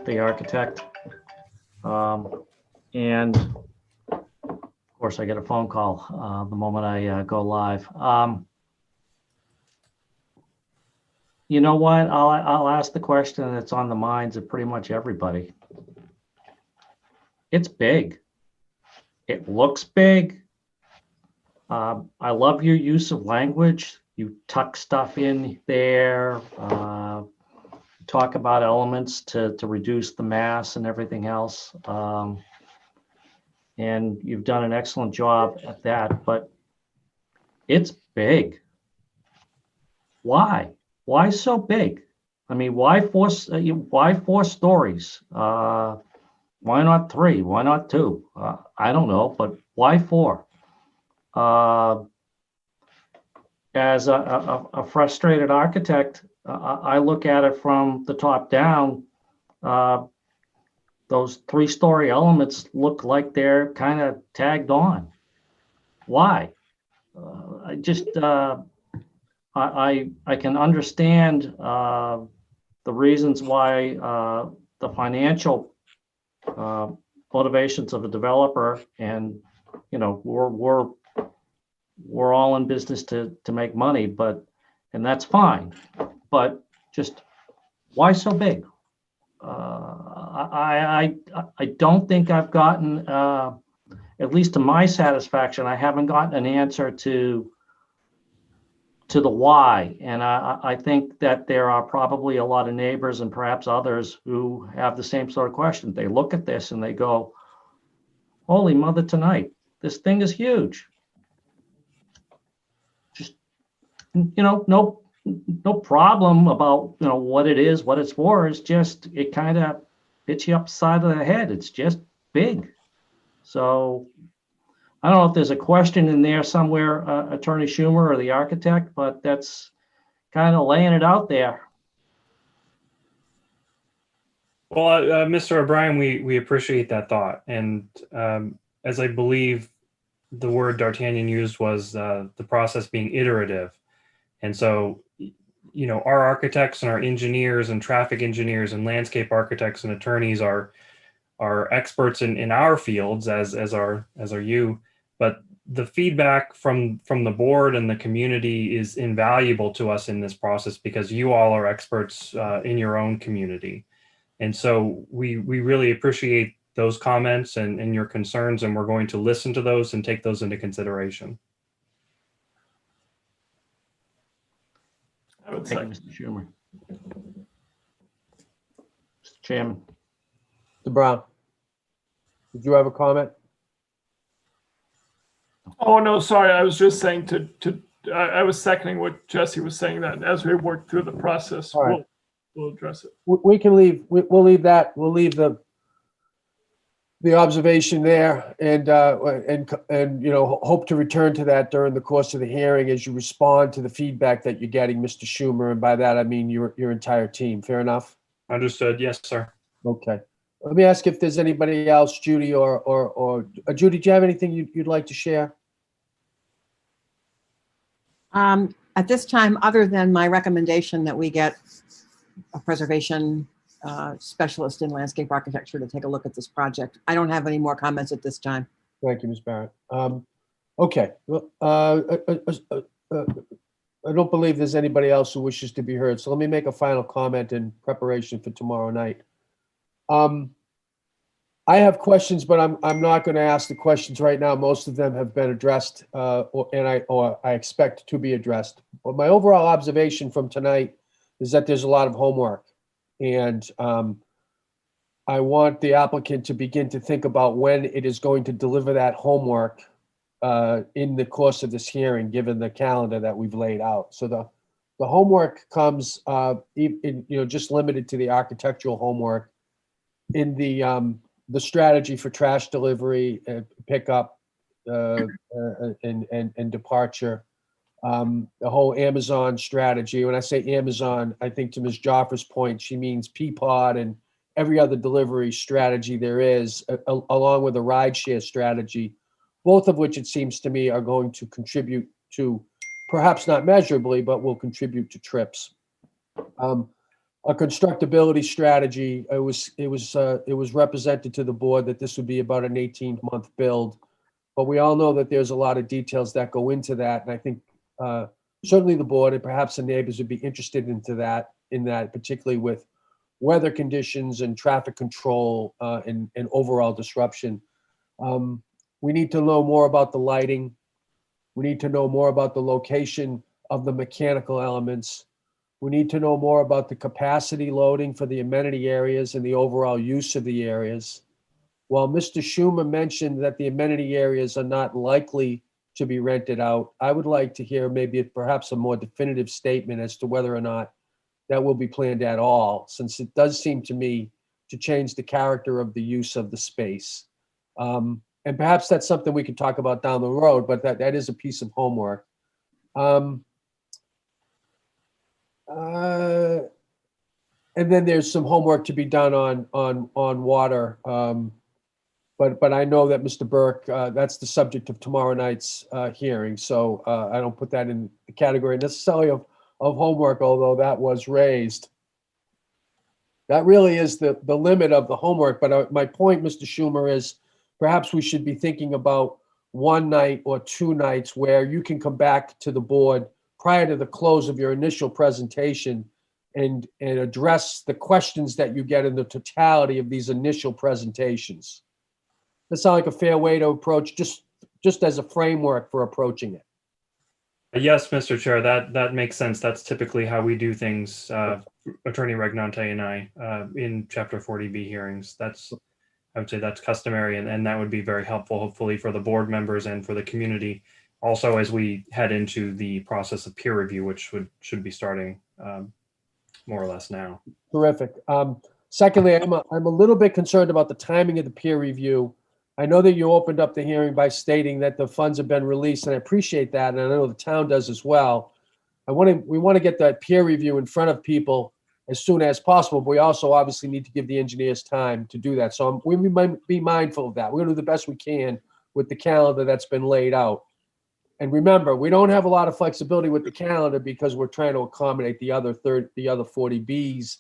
H: the architect. And of course, I get a phone call the moment I go live. You know what? I'll ask the question that's on the minds of pretty much everybody. It's big. It looks big. I love your use of language. You tuck stuff in there, talk about elements to reduce the mass and everything else. And you've done an excellent job at that, but it's big. Why? Why so big? I mean, why four stories? Why not 3? Why not 2? I don't know, but why 4? As a frustrated architect, I look at it from the top down. Those 3-story elements look like they're kind of tagged on. Why? I can understand the reasons why the financial motivations of a developer, and we're all in business to make money, and that's fine. But just why so big? I don't think I've gotten, at least to my satisfaction, I haven't gotten an answer to the why. And I think that there are probably a lot of neighbors and perhaps others who have the same sort of question. They look at this and they go, holy mother tonight, this thing is huge. Just, no problem about, what it is, what it's for. It's just, it kind of hits you upside of the head. It's just big. So I don't know if there's a question in there somewhere, Attorney Schumer or the architect, but that's kind of laying it out there.
C: Well, Mr. O'Brien, we appreciate that thought. And as I believe the word D'Artagnan used was the process being iterative. And so, our architects and our engineers and traffic engineers and landscape architects and attorneys are experts in our fields, as are you. But the feedback from the board and the community is invaluable to us in this process, because you all are experts in your own community. And so we really appreciate those comments and your concerns, and we're going to listen to those and take those into consideration.
H: Thank you, Mr. Schumer. Mr. Chairman.
A: Mr. Brown, did you have a comment?
D: Oh, no, sorry. I was just saying I was seconding what Jesse was saying, that as we work through the process,
A: right,
D: we'll address it.
A: We can leave. We'll leave that. We'll leave the observation there, and hope to return to that during the course of the hearing as you respond to the feedback that you're getting, Mr. Schumer. And by that, I mean your entire team. Fair enough?
C: Understood. Yes, sir.
A: Okay. Let me ask if there's anybody else, Judy or Judy, do you have anything you'd like to share?
I: At this time, other than my recommendation that we get a preservation specialist in landscape architecture to take a look at this project, I don't have any more comments at this time.
A: Thank you, Ms. Barrett. Okay. I don't believe there's anybody else who wishes to be heard. So let me make a final comment in preparation for tomorrow night. I have questions, but I'm not going to ask the questions right now. Most of them have been addressed, or I expect to be addressed. But my overall observation from tonight is that there's a lot of homework, and I want the applicant to begin to think about when it is going to deliver that homework in the course of this hearing, given the calendar that we've laid out. So the homework comes, just limited to the architectural homework in the strategy for trash delivery, pickup, and departure. The whole Amazon strategy. When I say Amazon, I think to Ms. Joffer's point, she means Peapod and every other delivery strategy there is, along with a rideshare strategy, both of which it seems to me are going to contribute to, perhaps not measurably, but will contribute to trips. A constructability strategy, it was represented to the board that this would be about an 18-month build, but we all know that there's a lot of details that go into that, and I think certainly the board and perhaps the neighbors would be interested in that, particularly with weather conditions and traffic control and overall disruption. We need to know more about the lighting. We need to know more about the location of the mechanical elements. We need to know more about the capacity loading for the amenity areas and the overall use of the areas. While Mr. Schumer mentioned that the amenity areas are not likely to be rented out, I would like to hear perhaps a more definitive statement as to whether or not that will be planned at all, since it does seem to me to change the character of the use of the space. And perhaps that's something we can talk about down the road, but that is a piece of homework. And then there's some homework to be done on water. But I know that Mr. Burke, that's the subject of tomorrow night's hearing. So I don't put that in the category necessarily of homework, although that was raised. That really is the limit of the homework. But my point, Mr. Schumer, is perhaps we should be thinking about one night or two nights where you can come back to the board prior to the close of your initial presentation and address the questions that you get in the totality of these initial presentations. That sounds like a fair way to approach, just as a framework for approaching it.
C: Yes, Mr. Chair, that makes sense. That's typically how we do things, Attorney Regnante and I, in Chapter 40B hearings. I would say that's customary, and that would be very helpful, hopefully, for the board members and for the community. Also, as we head into the process of peer review, which should be starting more or less now.
A: Terrific. Secondly, I'm a little bit concerned about the timing of the peer review. I know that you opened up the hearing by stating that the funds have been released, and I appreciate that, and I know the town does as well. We want to get that peer review in front of people as soon as possible, but we also obviously need to give the engineers time to do that. So we might be mindful of that. We're going to do the best we can with the calendar that's been laid out. And remember, we don't have a lot of flexibility with the calendar because we're trying to accommodate the other 40Bs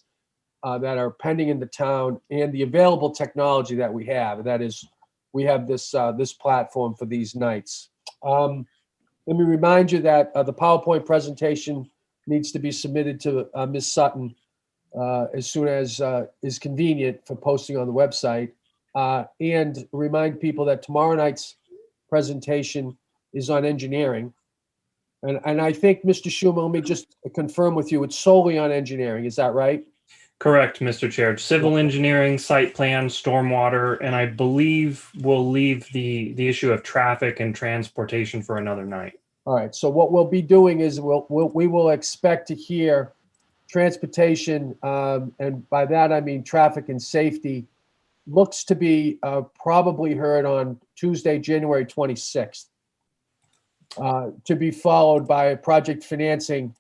A: that are pending in the town and the available technology that we have. And that is, we have this platform for these nights. Let me remind you that the PowerPoint presentation needs to be submitted to Ms. Sutton as soon as is convenient for posting on the website. And remind people that tomorrow night's presentation is on engineering. And I think, Mr. Schumer, let me just confirm with you, it's solely on engineering. Is that right?
C: Correct, Mr. Chair. Civil engineering, site plan, stormwater, and I believe we'll leave the issue of traffic and transportation for another night.
A: All right. So what we'll be doing is we will expect to hear transportation, and by that I mean traffic and safety, looks to be probably heard on Tuesday, January 26th, to be followed by project financing.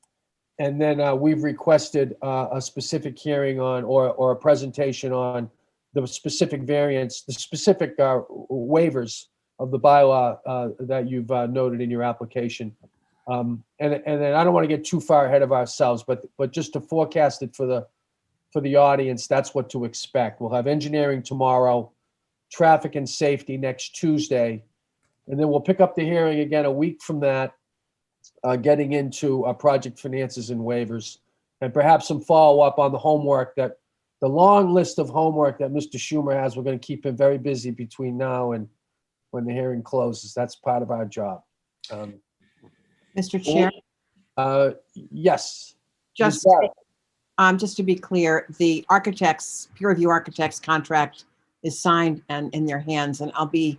A: And then we've requested a specific hearing on or a presentation on the specific variants, the specific waivers of the bylaw that you've noted in your application. And then I don't want to get too far ahead of ourselves, but just to forecast it for the audience, that's what to expect. We'll have engineering tomorrow, traffic and safety next Tuesday, and then we'll pick up the hearing again a week from that, getting into project finances and waivers, and perhaps some follow-up on the homework that the long list of homework that Mr. Schumer has. We're going to keep him very busy between now and when the hearing closes. That's part of our job.
I: Mr. Chair,
A: Yes.
I: just to be clear, the peer review architect's contract is signed and in their hands, and I'll be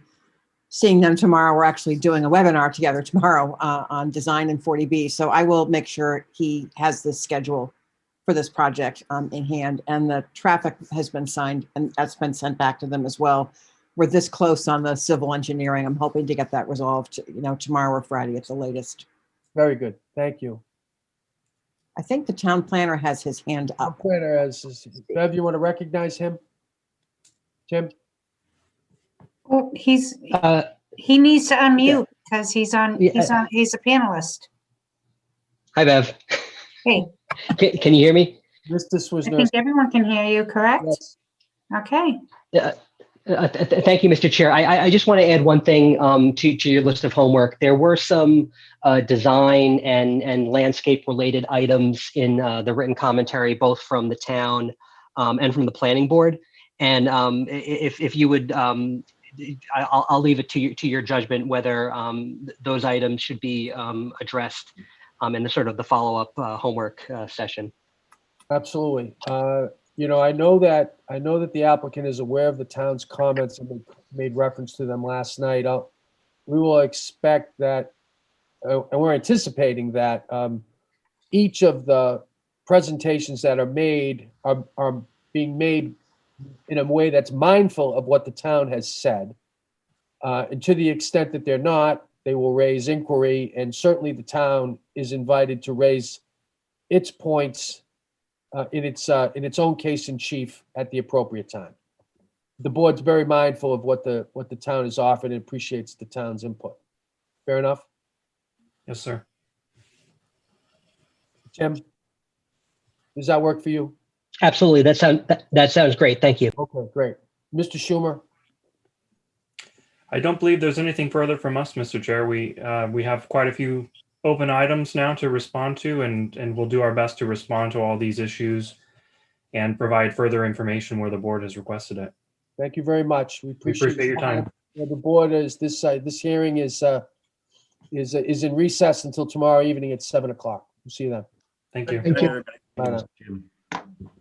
I: seeing them tomorrow. We're actually doing a webinar together tomorrow on design in 40B. So I will make sure he has the schedule for this project in hand, and the traffic has been signed and that's been sent back to them as well. We're this close on the civil engineering. I'm hoping to get that resolved, tomorrow or Friday at the latest.
A: Very good. Thank you.
I: I think the town planner has his hand up.
A: Planner Bev, you want to recognize him? Tim?
B: Oh, he needs to unmute because he's a panelist.
Q: Hi, Bev.
B: Hey.
Q: Can you hear me?
A: This was
B: I think everyone can hear you, correct?
A: Yes.
B: Okay.
Q: Thank you, Mr. Chair. I just want to add one thing to your list of homework. There were some design and landscape related items in the written commentary, both from the town and from the planning board. And if you would, I'll leave it to your judgment whether those items should be addressed in the sort of the follow-up homework session.
A: Absolutely. I know that the applicant is aware of the town's comments and made reference to them last night. We will expect that, and we're anticipating that each of the presentations that are made are being made in a way that's mindful of what the town has said. And to the extent that they're not, they will raise inquiry, and certainly the town is invited to raise its points in its own case in chief at the appropriate time. The board's very mindful of what the town has offered and appreciates the town's input. Fair enough?
C: Yes, sir.
A: Tim, does that work for you?
Q: Absolutely. That sounds great. Thank you.
A: Okay, great. Mr. Schumer?
C: I don't believe there's anything further from us, Mr. Chair. We have quite a few open items now to respond to, and we'll do our best to respond to all these issues and provide further information where the board has requested it.
A: Thank you very much. We appreciate
C: your time.
A: The board is this hearing is in recess until tomorrow evening at 7 o'clock. We'll see you then.
C: Thank you.
F: Thank you.
A: Bye now.